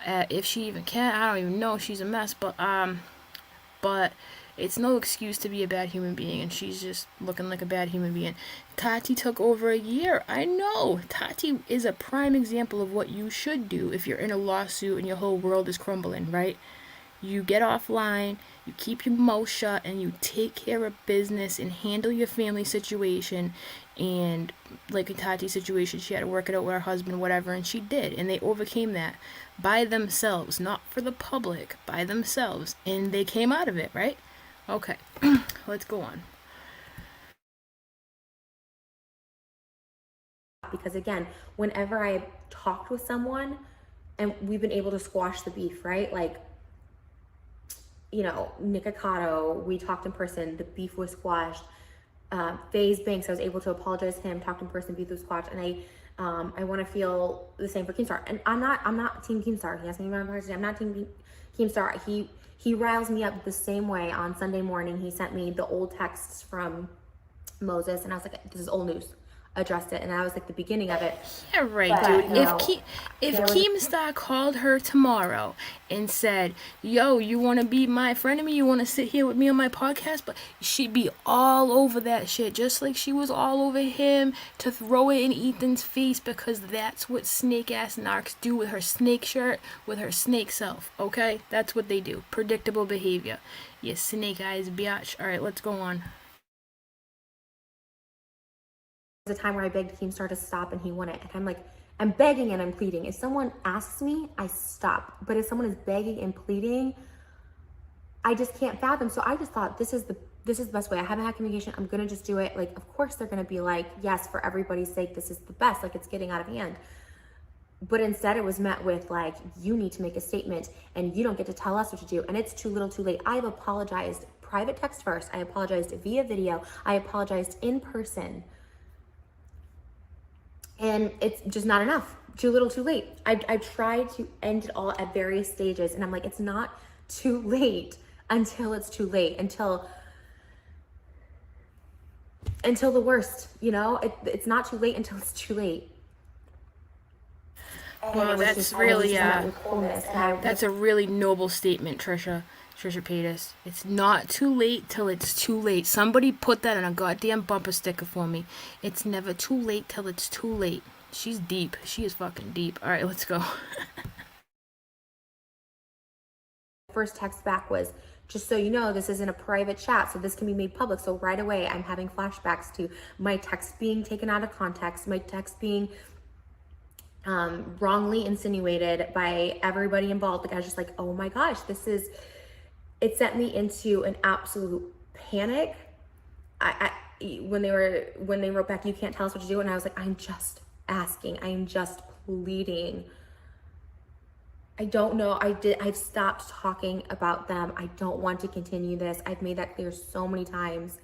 If she even can, I don't even know. She's a mess, but it's no excuse to be a bad human being, and she's just looking like a bad human being. Tati took over a year. I know. Tati is a prime example of what you should do if you're in a lawsuit and your whole world is crumbling, right? You get offline, you keep your mouth shut, and you take care of business and handle your family situation. And like in Tati's situation, she had to work it out with her husband, whatever, and she did. And they overcame that by themselves, not for the public, by themselves. And they came out of it, right? Okay, let's go on. Because again, whenever I talked with someone and we've been able to squash the beef, right? Like, Nikocado, we talked in person, the beef was squashed. FaZe Banks, I was able to apologize to him, talked in person, beef was squashed, and I want to feel the same for Keemstar. And I'm not Team Keemstar. He asked me about my I'm not Team Keemstar. He riles me up the same way. On Sunday morning, he sent me the old texts from Moses, and I was like, this is old news. Addressed it, and that was like the beginning of it. Yeah, right, but, dude. If Keemstar called her tomorrow and said, yo, you want to be my friend of me? You want to sit here with me on my podcast? But she'd be all over that shit, just like she was all over him to throw it in Ethan's face, because that's what snake-ass narcs do with her snake shirt, with her snake self, okay? That's what they do. Predictable behavior. You snake eyes biatch. All right, let's go on. A time where I begged Keemstar to stop and he wouldn't, and I'm like, I'm begging and I'm pleading. If someone asks me, I stop. But if someone is begging and pleading, I just can't fathom. So I just thought, this is the best way. I haven't had communication. I'm gonna just do it. Like, of course they're gonna be like, yes, for everybody's sake, this is the best. Like, it's getting out of hand. But instead it was met with like, you need to make a statement and you don't get to tell us what to do. And it's too little too late. I have apologized private text first. I apologized via video. I apologized in person. And it's just not enough. Too little, too late. I tried to end it all at various stages, and I'm like, it's not too late until it's too late, until the worst, it's not too late until it's too late. Well, that's really, that's a really noble statement, Trisha Paytas. It's not too late till it's too late. Somebody put that on a goddamn bumper sticker for me. It's never too late till it's too late. She's deep. She is fucking deep. All right, let's go. First text back was, just so you know, this isn't a private chat, so this can be made public. So right away, I'm having flashbacks to my text being taken out of context, my text being wrongly insinuated by everybody involved. Like, I was just like, oh my gosh, it sent me into an absolute panic. When they wrote back, you can't tell us what to do, and I was like, I'm just asking, I'm just pleading. I don't know. I've stopped talking about them. I don't want to continue this. I've made that clear so many times.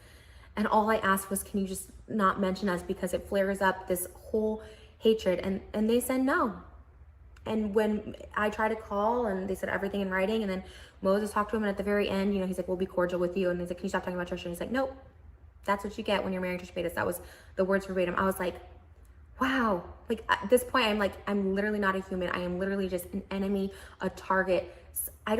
And all I asked was, can you just not mention us, because it flares up this whole hatred. And they said no. And when I tried to call, and they said everything in writing, and then Moses talked to him, and at the very end, he's like, we'll be cordial with you. And he's like, can you stop talking about Trisha? And he's like, nope. That's what you get when you're married to Trisha Paytas. That was the words verbatim. I was like, wow. Like, at this point, I'm literally not a human. I am literally just an enemy, a target. I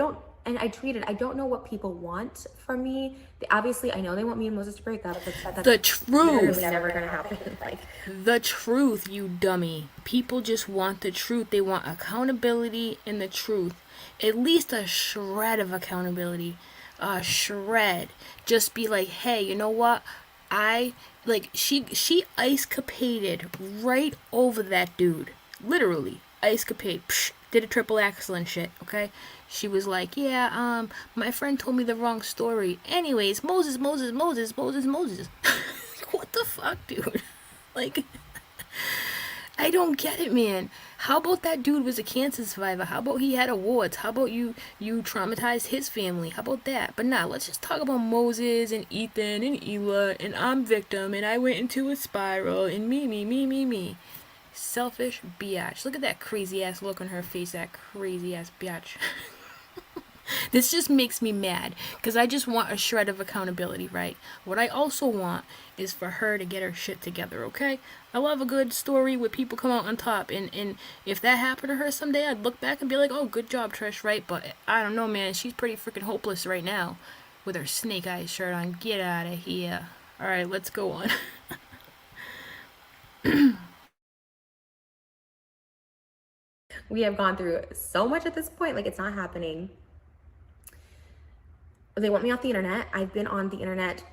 tweeted, I don't know what people want from me. Obviously, I know they want me and Moses to break up. That's the truth. Never gonna happen. The truth, you dummy. People just want the truth. They want accountability and the truth. At least a shred of accountability. A shred. Just be like, hey, you know what? She ice-capaded right over that dude. Literally, ice-capade. Psh, did a triple axel and shit, okay? She was like, yeah, my friend told me the wrong story. Anyways, Moses. What the fuck, dude? Like, I don't get it, man. How about that dude was a cancer survivor? How about he had awards? How about you traumatized his family? How about that? But nah, let's just talk about Moses and Ethan and Ela and I'm victim and I went into a spiral and me. Selfish biatch. Look at that crazy ass look on her face, that crazy ass biatch. This just makes me mad because I just want a shred of accountability, right? What I also want is for her to get her shit together, okay? I love a good story where people come out on top, and if that happened to her someday, I'd look back and be like, oh, good job, Trish, right? But I don't know, man. She's pretty freaking hopeless right now with her snake eyes shirt on. Get out of here. All right, let's go on. We have gone through so much at this point, like it's not happening. They want me off the internet. I've been on the internet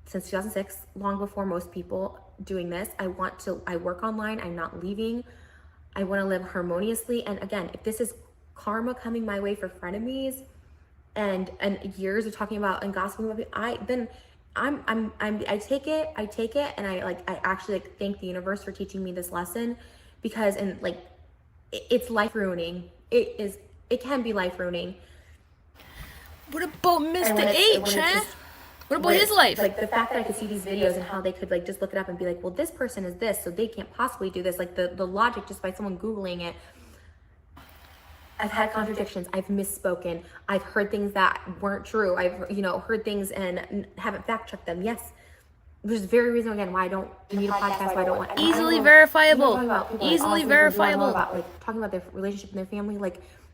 since 2006, long before most people doing this. I work online. I'm not leaving. I want to live harmoniously. And again, if this is karma coming my way for frenemies and years of talking about and gossiping about me, I take it, and I actually thank the universe for teaching me this lesson, because it's life ruining. It can be life ruining. What about Mr. H, huh? What about his life? Like the fact that I could see these videos and how they could just look it up and be like, well, this person is this, so they can't possibly do this. Like the logic just by someone Googling it. I've had contradictions. I've misspoken. I've heard things that weren't true. I've heard things and haven't fact checked them. Yes. There's very reason again why I don't need a podcast. Why I don't want easily verifiable. Easily verifiable. About, talking about their relationship and their family,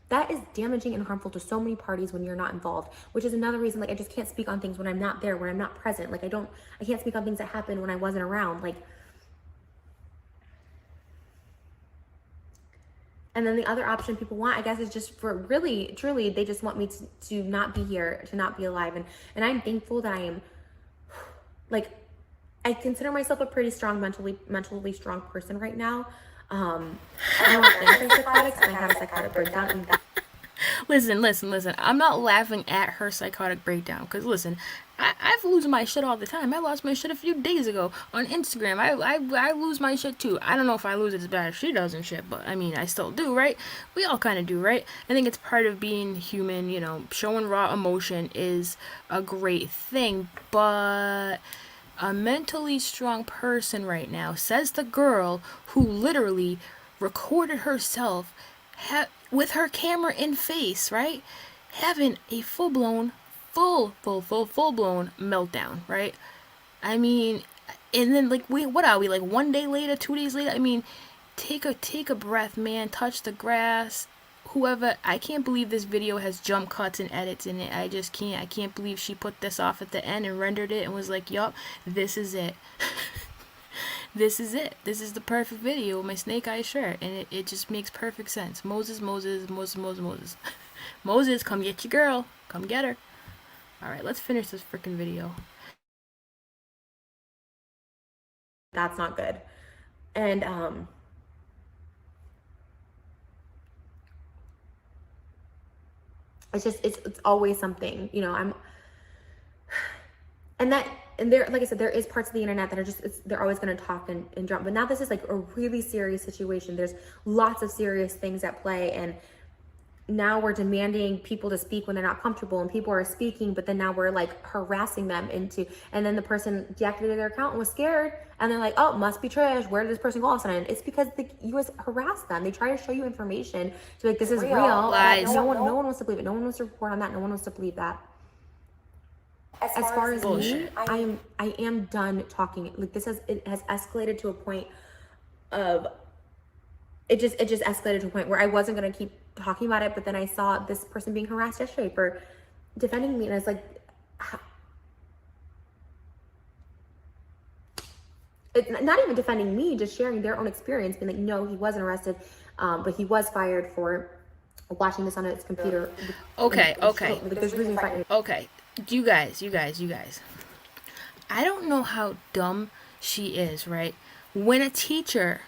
that is damaging and harmful to so many parties when you're not involved, which is another reason I just can't speak on things when I'm not there, when I'm not present. I can't speak on things that happened when I wasn't around. And then the other option people want, I guess, is just for really, truly, they just want me to not be here, to not be alive. And I'm thankful that I am, I consider myself a pretty strong, mentally strong person right now. I don't think I'm psychotic, and I have a psychotic breakdown. And Listen. I'm not laughing at her psychotic breakdown. Because, listen, I've losing my shit all the time. I lost my shit a few days ago on Instagram. I lose my shit, too. I don't know if I lose it as bad as she does and shit. But, I mean, I still do, right? We all kind of do, right? I think it's part of being human. Showing raw emotion is a great thing. But a mentally strong person right now, says the girl who literally recorded herself with her camera in face, right? Having a full-blown meltdown, right? I mean, and then what are we, 1 day later, 2 days later? I mean, take a breath, man. Touch the grass. Whoever, I can't believe this video has jump cuts and edits in it. I just can't. I can't believe she put this off at the end and rendered it and was like, yup, this is it. This is it. This is the perfect video with my snake eye shirt. And it just makes perfect sense. Moses. Moses, come get your girl. Come get her. Alright, let's finish this freaking video. that's not good. And it's always something, and there, like I said, there is parts of the internet that are they're always going to talk and jump. But now this is a really serious situation. There's lots of serious things at play, and now we're demanding people to speak when they're not comfortable, and people are speaking, but then now we're harassing them and then the person deactivated their account and was scared, and they're like, oh, must be Trish. Where did this person go all of a sudden? It's because the US harassed them. They try to show you information to this is real. Lies. No one wants to believe it. No one wants to report on that. No one wants to believe that. As far as me, I am done talking. It has escalated to a point of it just escalated to a point where I wasn't gonna keep talking about it, but then I saw this person being harassed yesterday for defending me, and I was like, not even defending me, just sharing their own experience, being like, no, he wasn't arrested, but he was fired for watching this on his computer. Okay. There's reason Okay, you guys. I don't know how dumb she is, right? When a teacher,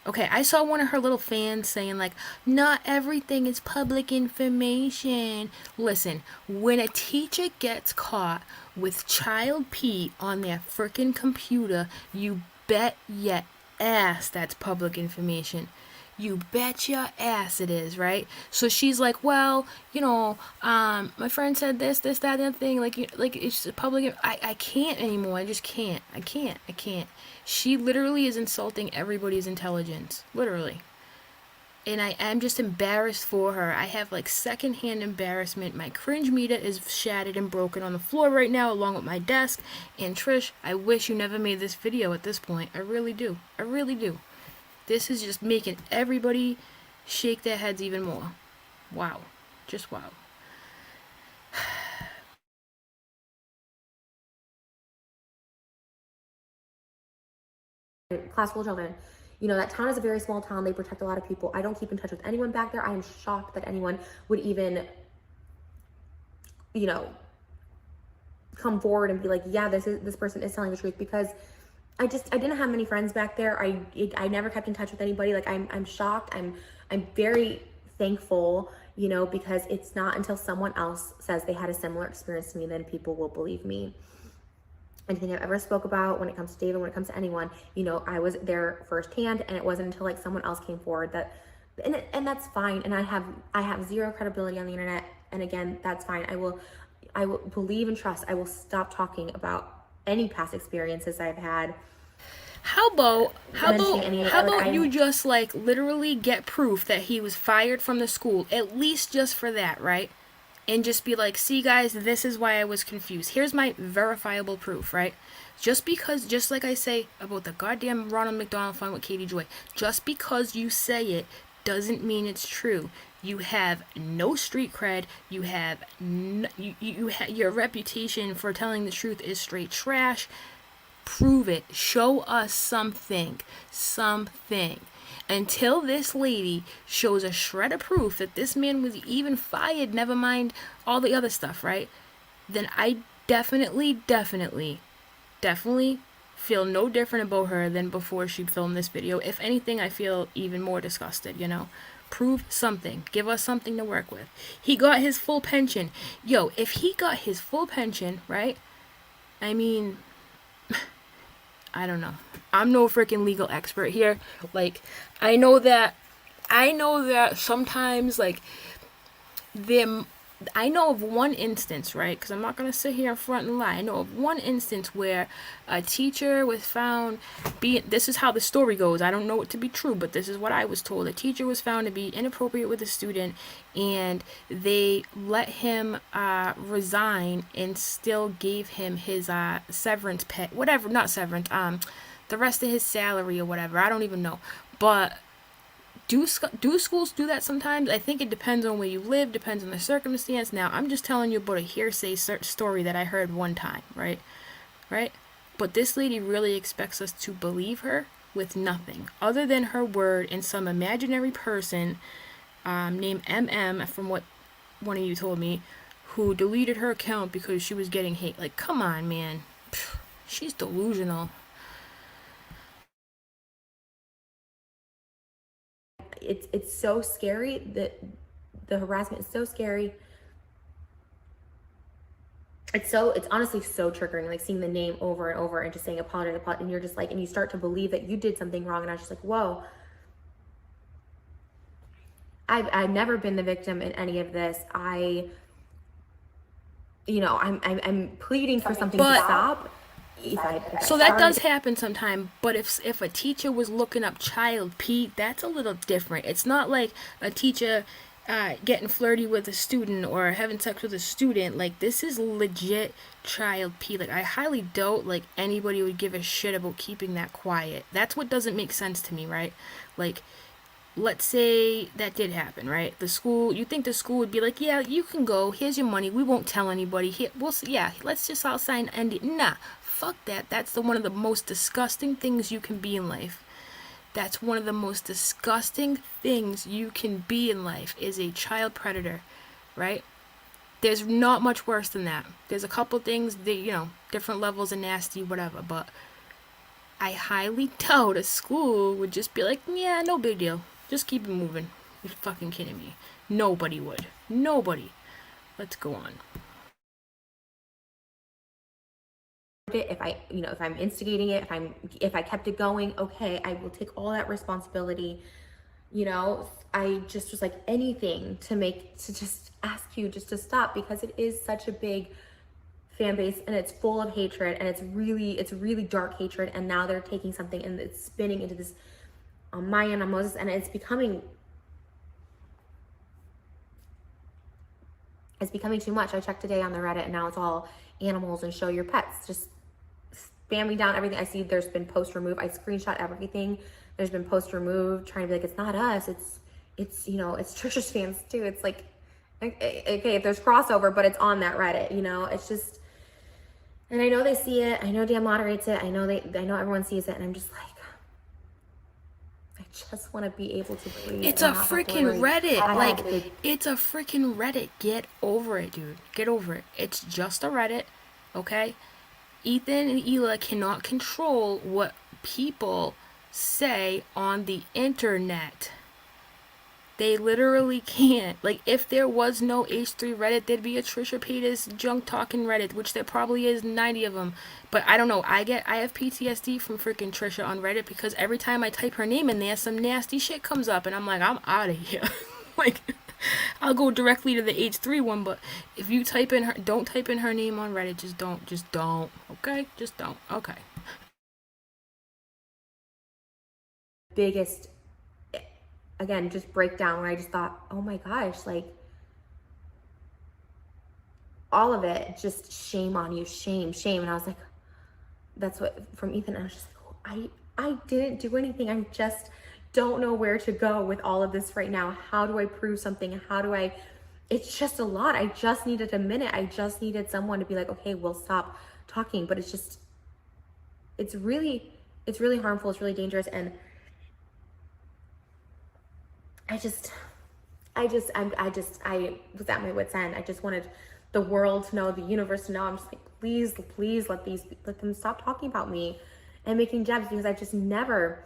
okay, I saw one of her little fans saying, like, not everything is public information. Listen, when a teacher gets caught with child pee on their frickin' computer, you bet your ass that's public information. You bet your ass it is, right? So she's like, well, my friend said this, that, and the other thing. Like it's public. I can't anymore. I just can't. I can't. She literally is insulting everybody's intelligence, literally. And I am just embarrassed for her. I have like secondhand embarrassment. My cringe meter is shattered and broken on the floor right now, along with my desk. And Trish, I wish you never made this video at this point. I really do. I really do. This is just making everybody shake their heads even more. Wow. Just wow. Class full of children. That town is a very small town. They protect a lot of people. I don't keep in touch with anyone back there. I am shocked that anyone would even, come forward and be like, yeah, this person is telling the truth, because I didn't have many friends back there. I never kept in touch with anybody. Like, I'm shocked. I'm very thankful, because it's not until someone else says they had a similar experience to me, then people will believe me. Anything I've ever spoke about when it comes to David, when it comes to anyone, I was there firsthand, and it wasn't until like someone else came forward and that's fine. And I have zero credibility on the internet. And again, that's fine. I will believe and trust. I will stop talking about any past experiences I've had. How about you just like literally get proof that he was fired from the school, at least just for that, right? And just be like, see guys, this is why I was confused. Here's my verifiable proof, right? Just like I say about the goddamn Ronald McDonald Fund with Katie Joy, just because you say it doesn't mean it's true. You have no street cred. You have your reputation for telling the truth is straight trash. Prove it. Show us something. Until this lady shows a shred of proof that this man was even fired, never mind all the other stuff, right? Then I definitely feel no different about her than before she filmed this video. If anything, I feel even more disgusted, Prove something. Give us something to work with. He got his full pension. Yo, if he got his full pension, right? I mean, I don't know. I'm no freaking legal expert here. Like, I know that sometimes, like, I know of one instance, right? Because I'm not going to sit here in front and lie. I know of one instance where a teacher was found this is how the story goes. I don't know it to be true, but this is what I was told. A teacher was found to be inappropriate with a student, and they let him resign and still gave him his severance pay. Whatever, not severance. The rest of his salary or whatever. I don't even know. But do schools do that sometimes? I think it depends on where you live, depends on the circumstance. Now, I'm just telling you about a hearsay story that I heard one time, right? But this lady really expects us to believe her with nothing other than her word and some imaginary person named MM, from what one of you told me, who deleted her account because she was getting hate. Like, come on, man. She's delusional. It's so scary. That the harassment is so scary. It's honestly so triggering, like seeing the name over and over and just saying apologize, and you're just like, and you start to believe that you did something wrong. And I was just like, whoa. I've never been the victim in any of this. I'm pleading for something to stop. So that does happen sometimes, but if a teacher was looking up child pee, that's a little different. It's not like a teacher getting flirty with a student or having sex with a student. Like, this is legit child pee. Like, I highly doubt like anybody would give a shit about keeping that quiet. That's what doesn't make sense to me, right? Like, let's say that did happen, right? The school, you think the school would be like, yeah, you can go, here's your money, we won't tell anybody, here, let's just all sign NDA. Nah, fuck that. That's one of the most disgusting things you can be in life. That's one of the most disgusting things you can be in life, is a child predator, right? there's not much worse than that. There's a couple things that, you know, different levels of nasty, whatever, but I highly doubt a school would just be like, yeah, no big deal. Just keep it moving. You're fucking kidding me. Nobody would. Nobody. Let's go on. If I'm instigating it, if I kept it going, okay, I will take all that responsibility. You know, I just was like anything to just ask you just to stop, because it is such a big fan base and it's full of hatred, and it's really dark hatred. And now they're taking something and it's spinning into this on Mayan, on Moses, and it's becoming too much. I checked today on the Reddit and now it's all animals and show your pets, just spamming down everything. I see there's been post removed. I screenshot everything. There's been post removed, trying to be like, it's not us. It's you know, it's Trisha's fans too. It's like, okay, if there's crossover, but it's on that Reddit, you know, it's just, and I know they see it. I know Dan moderates it. I know everyone sees it. And I'm just like, I just want to be able to breathe. It's a freaking Reddit. Like, it's a freaking Reddit. Get over it, dude. Get over it. It's just a Reddit, okay? Ethan and Hila cannot control what people say on the internet. They literally can't. Like, if there was no H3 Reddit, there'd be a Trisha Paytas junk talking Reddit, which there probably is 90 of them. But I don't know. I have PTSD from freaking Trisha on Reddit, because every time I type her name in there, some nasty shit comes up, and I'm like, I'm out of here. Like, I'll go directly to the H3 one, but if you don't type in her name on Reddit. Just don't. Okay? Just don't. Okay. Biggest, again, just breakdown where I just thought, oh my gosh, like, all of it, just shame on you, shame. And I was like, that's what, from Ethan, I was just like, I didn't do anything. I just don't know where to go with all of this right now. How do I prove something? It's just a lot. I just needed a minute. I just needed someone to be like, okay, we'll stop talking. But it's really harmful. It's really dangerous. And I was at my wit's end. I just wanted the world to know, the universe to know. I'm just like, please let them stop talking about me and making jabs, because I just never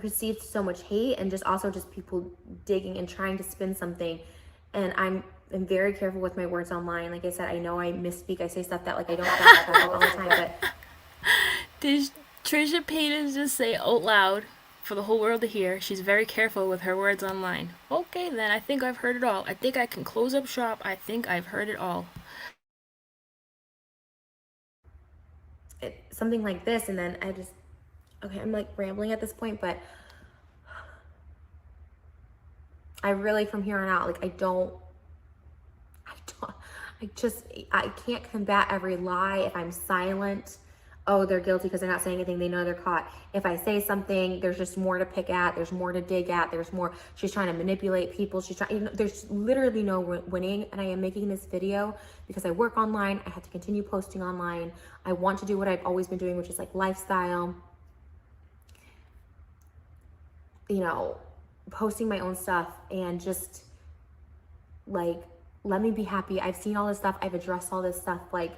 received so much hate, and just also just people digging and trying to spin something. And I'm very careful with my words online. Like I said, I know I misspeak. I say stuff that like I don't say all the time, but Did Trisha Paytas just say out loud for the whole world to hear, she's very careful with her words online? Okay, then I think I've heard it all. I think I can close up shop. I think I've heard it all. Something like this, and then I'm like rambling at this point, but I really, from here on out, like I can't combat every lie if I'm silent. Oh, they're guilty because they're not saying anything. They know they're caught. If I say something, there's just more to pick at. There's more to dig at. There's more. She's trying to manipulate people. There's literally no winning. And I am making this video because I work online. I have to continue posting online. I want to do what I've always been doing, which is like lifestyle, you know, posting my own stuff, and just like, let me be happy. I've seen all this stuff. I've addressed all this stuff. Like,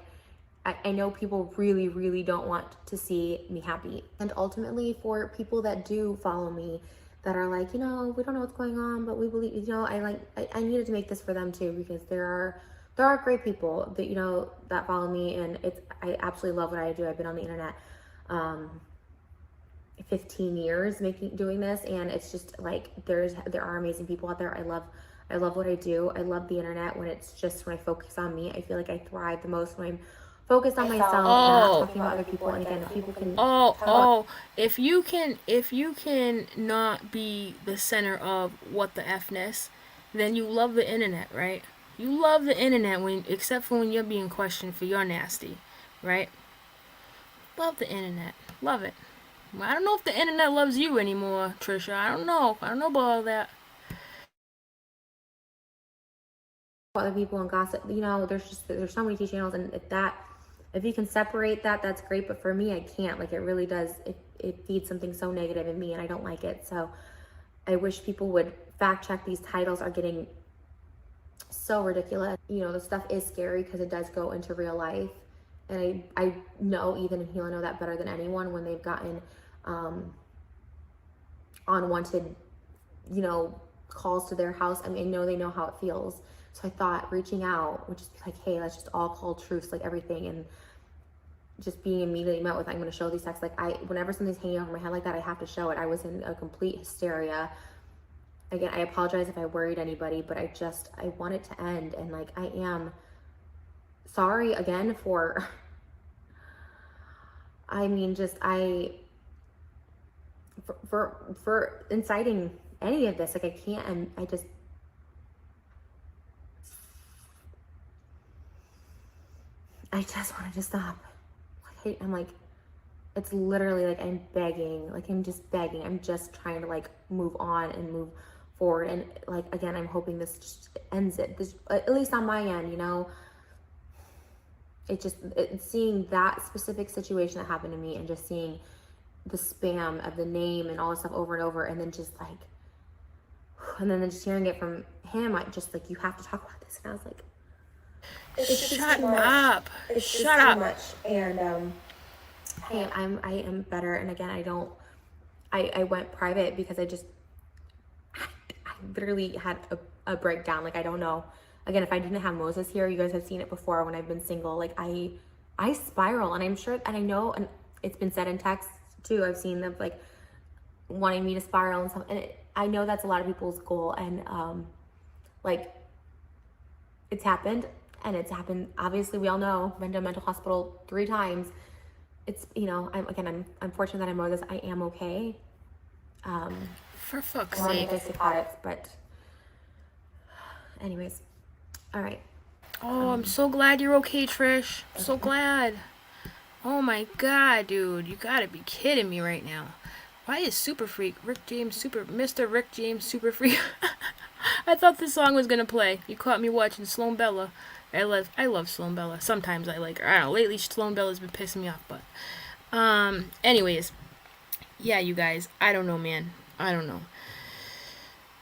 I know people really don't want to see me happy. And ultimately, for people that do follow me, that are like, you know, we don't know what's going on, but we believe, you know, I needed to make this for them too, because there are great people that, you know, that follow me, and I absolutely love what I do. I've been on the internet 15 years doing this, and it's just like there are amazing people out there. I love what I do. I love the internet when I focus on me. I feel like I thrive the most when I'm focused on myself and not talking about other people. And again, if people can if you can not be the center of what the Fness, then you love the internet, right? You love the internet except for when you're being questioned for your nasty, right? Love the internet. Love it. I don't know if the internet loves you anymore, Trisha. I don't know about all that. Other people and gossip, you know, there's so many T channels, and if you can separate that, that's great. But for me, I can't. Like, it really does. It feeds something so negative in me, and I don't like it. So I wish people would fact check. These titles are getting so ridiculous. You know, the stuff is scary because it does go into real life. And I know Ethan and Hila know that better than anyone when they've gotten unwanted, you know, calls to their house. I mean, I know they know how it feels. So I thought reaching out would just be like, hey, let's just all call truce, like everything. And just being immediately met with, I'm going to show these texts. Like whenever something's hanging over my head like that, I have to show it. I was in a complete hysteria. Again, I apologize if I worried anybody, but I want it to end. And like, I am sorry again for, I mean, just, for inciting any of this. Like I can't, and I just wanted to stop. Like, I'm like, it's literally like I'm begging, like I'm just begging. I'm just trying to like move on and move forward. And like, again, I'm hoping this just ends it. This, at least on my end, you know, seeing that specific situation that happened to me and just seeing the spam of the name and all this stuff over and over, and then just like, and then just hearing it from him, I just like, you have to talk about this. And I was like, it's Shut up. It's Shut just up. too much. And I am better. And again, I went private because I literally had a breakdown. Like, I don't know. Again, if I didn't have Moses here, you guys have seen it before when I've been single. Like I spiral, and I'm sure, and I know, and it's been said in text too. I've seen them like wanting me to spiral and stuff. And I know that's a lot of people's goal. And like, it's happened. And it's happened, obviously, we all know, been to a mental hospital 3 times. It's, you know, I'm fortunate that I know this. I am okay. For fuck's I'm on sake. antipsychotics, but anyways, all right. Oh, I'm so glad you're okay, Trish. I'm so glad. Oh my god, dude. You gotta be kidding me right now. Why is Super Freak, Mr. Rick James Super Freak? I thought this song was gonna play. You caught me watching Sloan Bella. I love Sloan Bella. Sometimes I like her. I don't know. Lately, Sloan Bella's been pissing me off, but anyways, yeah, you guys. I don't know, man. I don't know.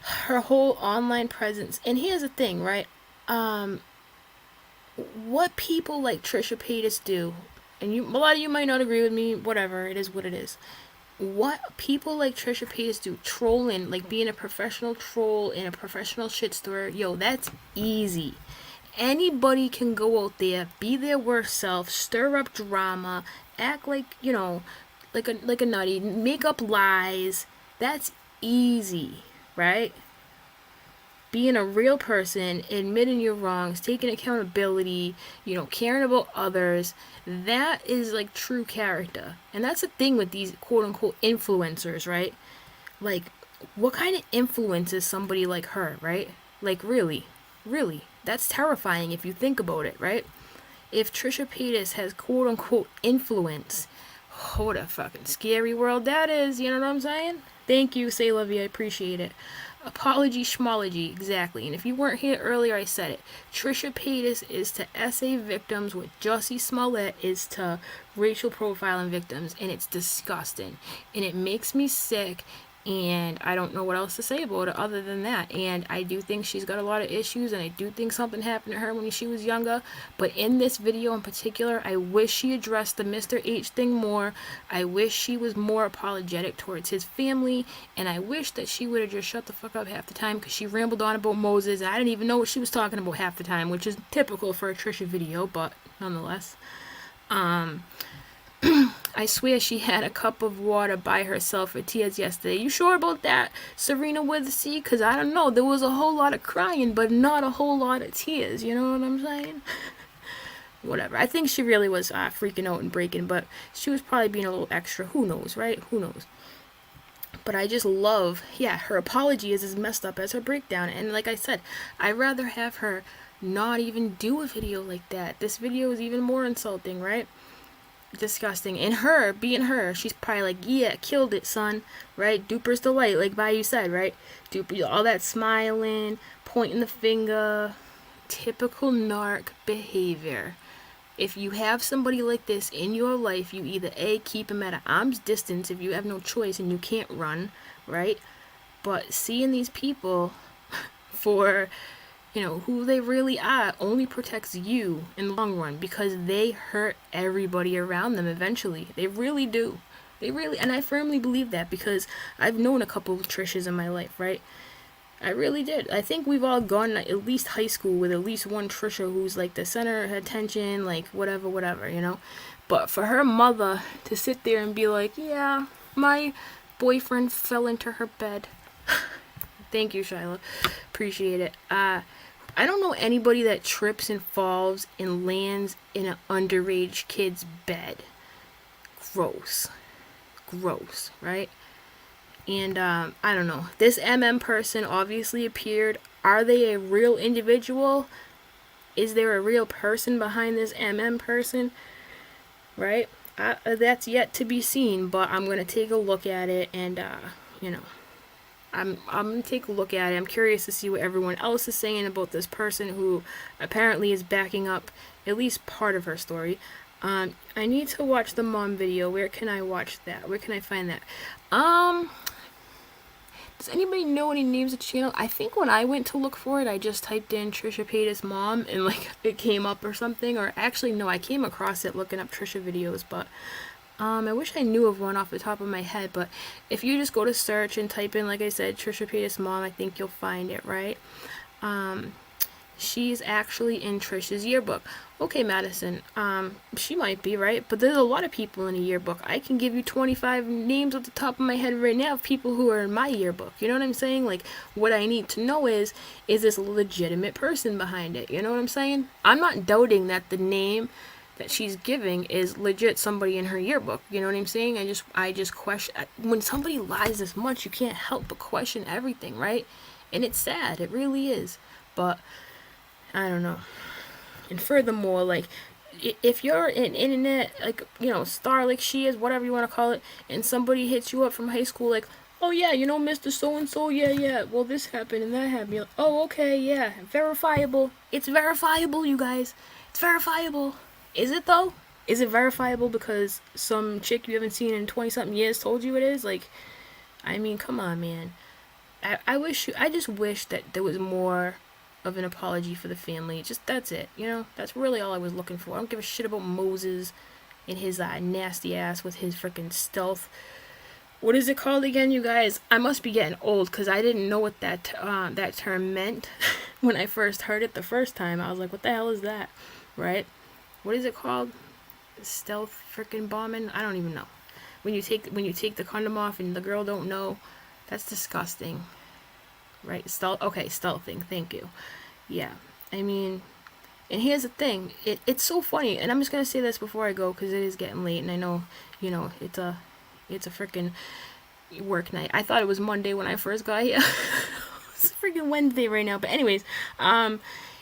Her whole online presence, and here's the thing, right? What people like Trisha Paytas do, and a lot of you might not agree with me. Whatever, it is what it is. What people like Trisha Paytas do, trolling, like being a professional troll in a professional shitstorm, yo, that's easy. Anybody can go out there, be their worst self, stir up drama, act like, you know, like a nutty, make up lies. That's easy, right? Being a real person, admitting your wrongs, taking accountability, you know, caring about others, that is like true character. And that's the thing with these quote unquote influencers, right? Like, what kind of influence is somebody like her, right? Like, really? That's terrifying if you think about it, right? If Trisha Paytas has quote unquote influence, oh, what a fucking scary world that is, you know what I'm saying? Thank you, Say Lovey, I appreciate it. Apology schmology, exactly. And if you weren't here earlier, I said it. Trisha Paytas is to SA victims what Jussie Smollett is to racial profiling victims, and it's disgusting. And it makes me sick, and I don't know what else to say about it other than that. And I do think she's got a lot of issues, and I do think something happened to her when she was younger. But in this video in particular, I wish she addressed the Mr. H thing more. I wish she was more apologetic towards his family, and I wish that she would have just shut the fuck up half the time, because she rambled on about Moses, and I didn't even know what she was talking about half the time, which is typical for a Trisha video, but nonetheless. I swear she had a cup of water by herself for tears yesterday. You sure about that, Serena Withersea? Because I don't know. There was a whole lot of crying, but not a whole lot of tears. You know what I'm saying? Whatever. I think she really was freaking out and breaking, but she was probably being a little extra. Who knows, right? Who knows? But I just love, yeah, her apology is as messed up as her breakdown. And like I said, I'd rather have her not even do a video like that. This video is even more insulting, right? Disgusting. And her, being her, she's probably like, yeah, killed it, son, right? Duper's delight, like Bayou said, right? Duper, all that smiling, pointing the finger, typical narc behavior. If you have somebody like this in your life, you either A, keep him at an arm's distance if you have no choice and you can't run, right? But seeing these people for who they really are only protects you in the long run, because they hurt everybody around them eventually. They really do. And I firmly believe that, because I've known a couple of Trishas in my life, right? I really did. I think we've all gone at least high school with at least one Trisha who's like the center of attention, like whatever. But for her mother to sit there and be like, yeah, my boyfriend fell into her bed. Thank you, Shyla. Appreciate it. I don't know anybody that trips and falls and lands in an underage kid's bed. Gross, right? And I don't know. This person obviously appeared. Are they a real individual? Is there a real person behind this person? Right? That's yet to be seen. But I'm gonna take a look at it, and I'm gonna take a look at it. I'm curious to see what everyone else is saying about this person who apparently is backing up at least part of her story. I need to watch the mom video. Where can I watch that? Where can I find that? Does anybody know any names of the channel? I think when I went to look for it, I just typed in Trisha Paytas mom and like it came up or something. Or actually, no, I came across it looking up Trisha videos, but I wish I knew of one off the top of my head. But if you just go to search and type in, like I said, Trisha Paytas mom, I think you'll find it, right? She's actually in Trisha's yearbook. Okay, Madison, she might be, right? But there's a lot of people in a yearbook. I can give you 25 names off the top of my head right now of people who are in my yearbook. You know what I'm saying? Like, what I need to know is this a legitimate person behind it? You know what I'm saying? I'm not doubting that the name that she's giving is legit somebody in her yearbook. You know what I'm saying? I just question. When somebody lies this much, you can't help but question everything, right? And it's sad. It really is. But I don't know. And furthermore, like, if you're an internet, like, star like she is, whatever you want to call it, and somebody hits you up from high school, like, oh yeah, Mr. So-and-so, yeah, well, this happened and that happened. You're like, oh, okay, yeah, verifiable. It's verifiable, you guys. It's verifiable. Is it, though? Is it verifiable because some chick you haven't seen in 20-something years told you it is? Like, I mean, come on, man. I just wish that there was more of an apology for the family. Just, that's it. That's really all I was looking for. I don't give a shit about Moses and his nasty ass with his freaking stealth. What is it called again, you guys? I must be getting old because I didn't know what that term meant when I first heard it the first time. I was like, what the hell is that? Right? What is it called? Stealth freaking bombing? I don't even know. When you take the condom off and the girl don't know, that's disgusting. Right? Stealthing. Thank you. Yeah. I mean, and here's the thing. It's so funny, and I'm just gonna say this before I go because it is getting late, and I know, it's a freaking work night. I thought it was Monday when I first got here. It's freaking Wednesday right now. But anyways,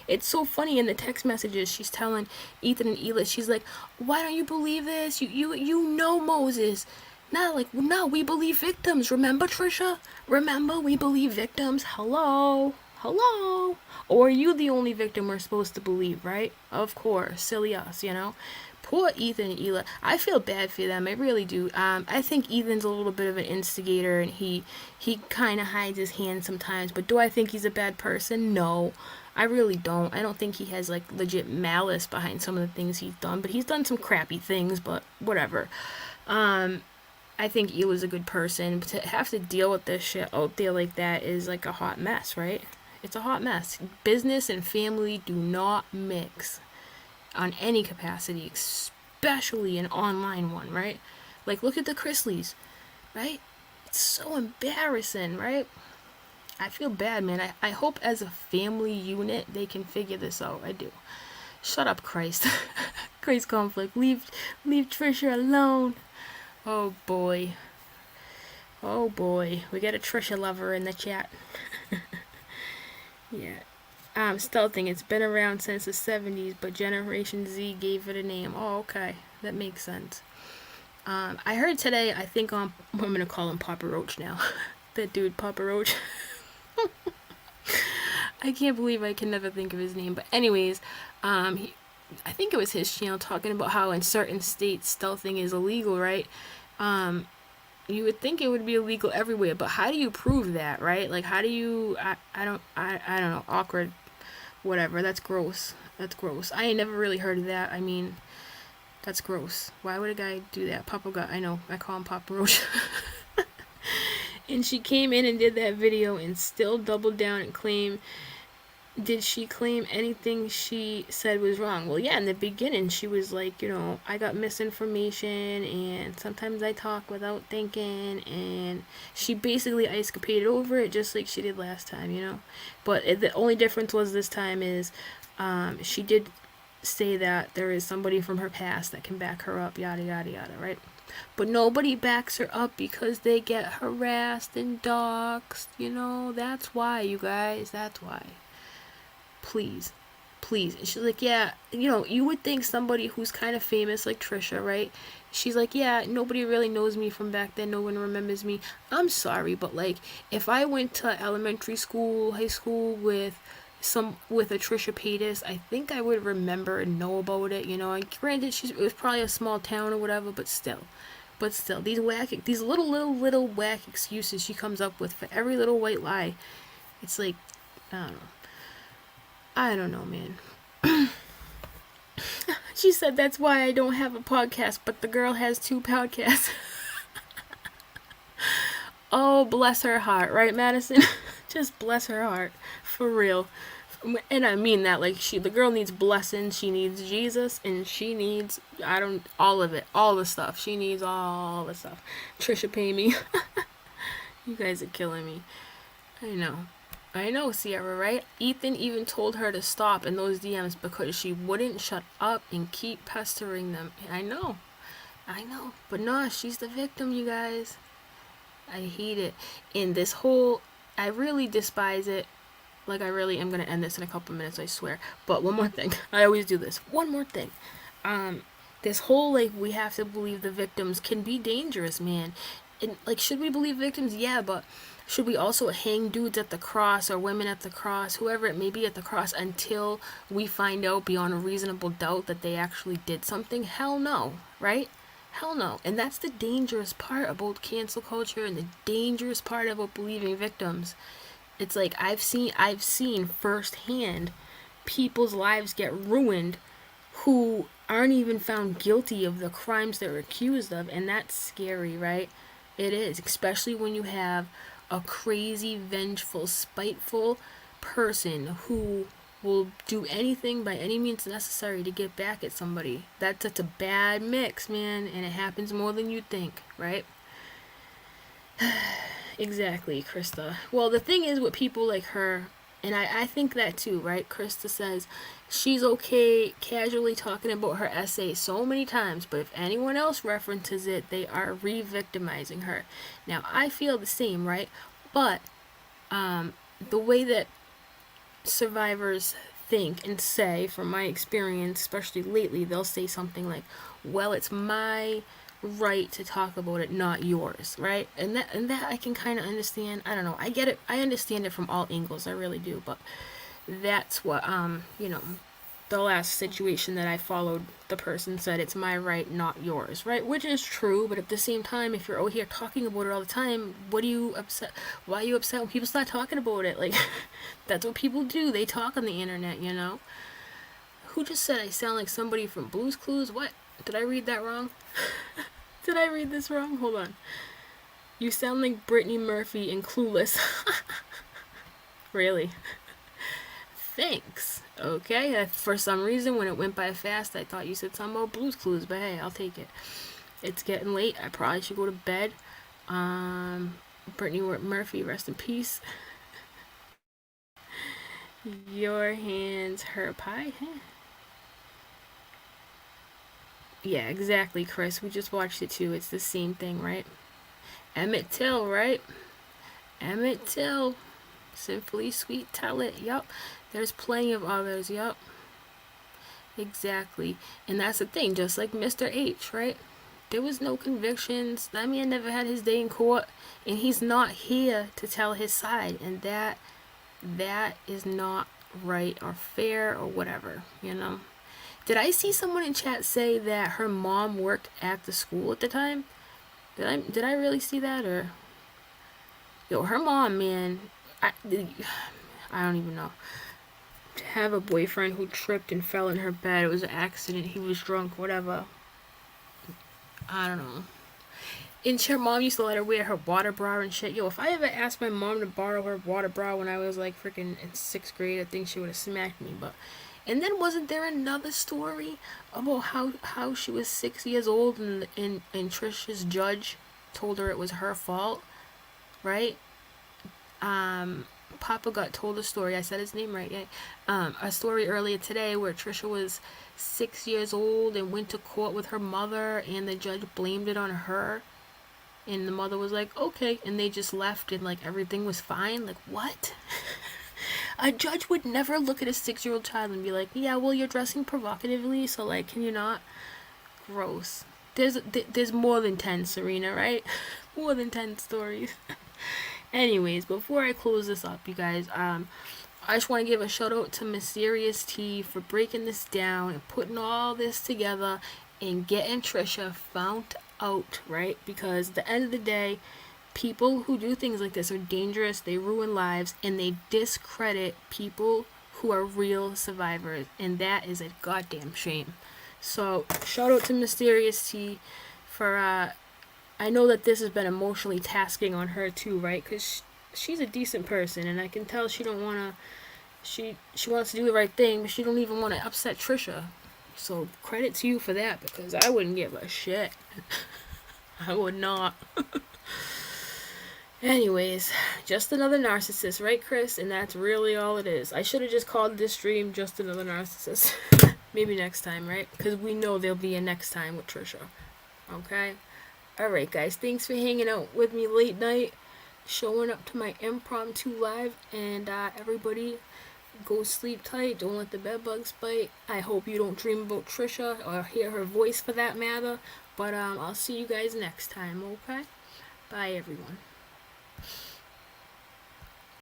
it's so funny in the text messages. She's telling Ethan and Ela, she's like, "Why don't you believe this? You know Moses." No, we believe victims. Remember, Trisha? Remember, we believe victims. Hello? Or are you the only victim we're supposed to believe, right? Of course. Silly us, Poor Ethan and Ela. I feel bad for them. I really do. I think Ethan's a little bit of an instigator, and he kind of hides his hand sometimes. But do I think he's a bad person? No. I really don't. I don't think he has, like, legit malice behind some of the things he's done. But he's done some crappy things, but whatever. I think Ela's a good person. But to have to deal with this shit out there like that is like a hot mess, right? It's a hot mess. Business and family do not mix on any capacity, especially an online one, right? Like, look at the Chrisleys, right? It's so embarrassing, right? I feel bad, man. I hope as a family unit they can figure this out. I do. Shut up, Christ. Christ conflict. Leave Trisha alone. Oh boy. We got a Trisha lover in the chat. Yeah. Stealthing. It's been around since the 70s, but Generation Z gave it a name. Oh, okay. That makes sense. I heard today, I think I'm going to call him Papa Roach now. That dude, Papa Roach. I can't believe I can never think of his name. But anyways, I think it was his channel talking about how in certain states stealthing is illegal, right? You would think it would be illegal everywhere, but how do you prove that, right? Like, how do you, I don't know, awkward whatever. That's gross. I ain't never really heard of that. I mean, that's gross. Why would a guy do that? Papa got, I know, I call him Papa Roach. And she came in and did that video and still doubled down and claimed, did she claim anything she said was wrong? Well, yeah, in the beginning, she was like, I got misinformation and sometimes I talk without thinking. And she basically escapaded over it just like she did last time. But the only difference was this time is she did say that there is somebody from her past that can back her up, yada, yada, yada, right? But nobody backs her up because they get harassed and doxxed. That's why, you guys. That's why. Please. And she's like, yeah, you would think somebody who's kind of famous like Trisha, right? She's like, yeah, nobody really knows me from back then. No one remembers me. I'm sorry, but like, if I went to elementary school, high school with a Trisha Paytas, I think I would remember and know about it. And granted, it was probably a small town or whatever, but still, these little whack excuses she comes up with for every little white lie. It's like, I don't know, man. She said that's why I don't have a podcast, but the girl has 2 podcasts. Oh, bless her heart, right, Madison? Just bless her heart, for real. And I mean that, like, the girl needs blessing, she needs Jesus, and she needs, all of it, all the stuff. She needs all the stuff. Trisha, pay me. You guys are killing me. I know, Sierra, right? Ethan even told her to stop in those DMs because she wouldn't shut up and keep pestering them. I know. But no, she's the victim, you guys. I hate it. And this whole, I really despise it. Like, I really am going to end this in a couple minutes, I swear. But one more thing. I always do this. One more thing. This whole, like, we have to believe the victims can be dangerous, man. And, like, should we believe victims? Yeah, but should we also hang dudes at the cross or women at the cross, whoever it may be at the cross, until we find out beyond a reasonable doubt that they actually did something? Hell no, right? Hell no. And that's the dangerous part about cancel culture and the dangerous part about believing victims. It's like I've seen firsthand people's lives get ruined who aren't even found guilty of the crimes they're accused of, and that's scary, right? It is, especially when you have a crazy, vengeful, spiteful person who will do anything by any means necessary to get back at somebody. That's a bad mix, man, and it happens more than you think, right? Exactly, Krista. Well, the thing is with people like her, and I think that too, right? Krista says she's okay casually talking about her essay so many times, but if anyone else references it, they are re-victimizing her. Now, I feel the same, right? But the way that survivors think and say, from my experience, especially lately, they'll say something like, well, it's my right to talk about it, not yours, right? And that I can kind of understand. I don't know, I get it, I understand it from all angles, I really do. But that's what the last situation that I followed, the person said it's my right, not yours, right? Which is true, but at the same time, if you're out here talking about it all the time, why are you upset when people start talking about it? Like, that's what people do, they talk on the internet. Who just said I sound like somebody from Blue's Clues? What? Did I read that wrong? Did I read this wrong? Hold on. You sound like Brittany Murphy in Clueless. Really? Thanks. Okay. For some reason, when it went by fast, I thought you said something about Blue's Clues, but hey, I'll take it. It's getting late. I probably should go to bed. Brittany Murphy, rest in peace. Your hands, her pie. Huh? Yeah, exactly, Chris. We just watched it too. It's the same thing, right? Emmett Till, right? Emmett Till. Simply Sweet, tell it. Yup. There's plenty of others. Yup. Exactly. And that's the thing. Just like Mr. H, right? There was no convictions. That man never had his day in court. And he's not here to tell his side. And that is not right or fair or whatever, Did I see someone in chat say that her mom worked at the school at the time? Did I really see that? Or her mom, man, I don't even know. have a boyfriend who tripped and fell in her bed. It was an accident. He was drunk, whatever. I don't know. And her mom used to let her wear her water bra and shit. Yo, if I ever asked my mom to borrow her water bra when I was like freaking in 6th grade, I think she would have smacked me. But and then wasn't there another story about how she was 6 years old and Trisha's judge told her it was her fault, right? Papa got told a story. I said his name right, yeah. A story earlier today where Trisha was 6 years old and went to court with her mother, and the judge blamed it on her. And the mother was like, okay, and they just left, and like everything was fine. Like, what? A judge would never look at a 6-year-old child and be like, yeah, well, you're dressing provocatively, so like, can you not? Gross. There's more than 10, Serena, right? More than 10 stories. Anyways, before I close this up, you guys, I just want to give a shout out to Mysterious T for breaking this down and putting all this together and getting Trisha found out, right? Because at the end of the day, people who do things like this are dangerous, they ruin lives, and they discredit people who are real survivors, and that is a goddamn shame. So, shout out to Mysterious T for, I know that this has been emotionally tasking on her too, right? Because she's a decent person, and I can tell she don't want to, she wants to do the right thing, but she don't even want to upset Trisha. So, credit to you for that, because I wouldn't give a shit. I would not. Anyways, just another narcissist, right, Chris? And that's really all it is. I should have just called this stream Just Another Narcissist. Maybe next time, right? Because we know there'll be a next time with Trisha. Okay? Alright, guys. Thanks for hanging out with me late night. Showing up to my impromptu live. And everybody, go sleep tight. Don't let the bed bugs bite. I hope you don't dream about Trisha or hear her voice for that matter. But I'll see you guys next time, okay? Bye, everyone.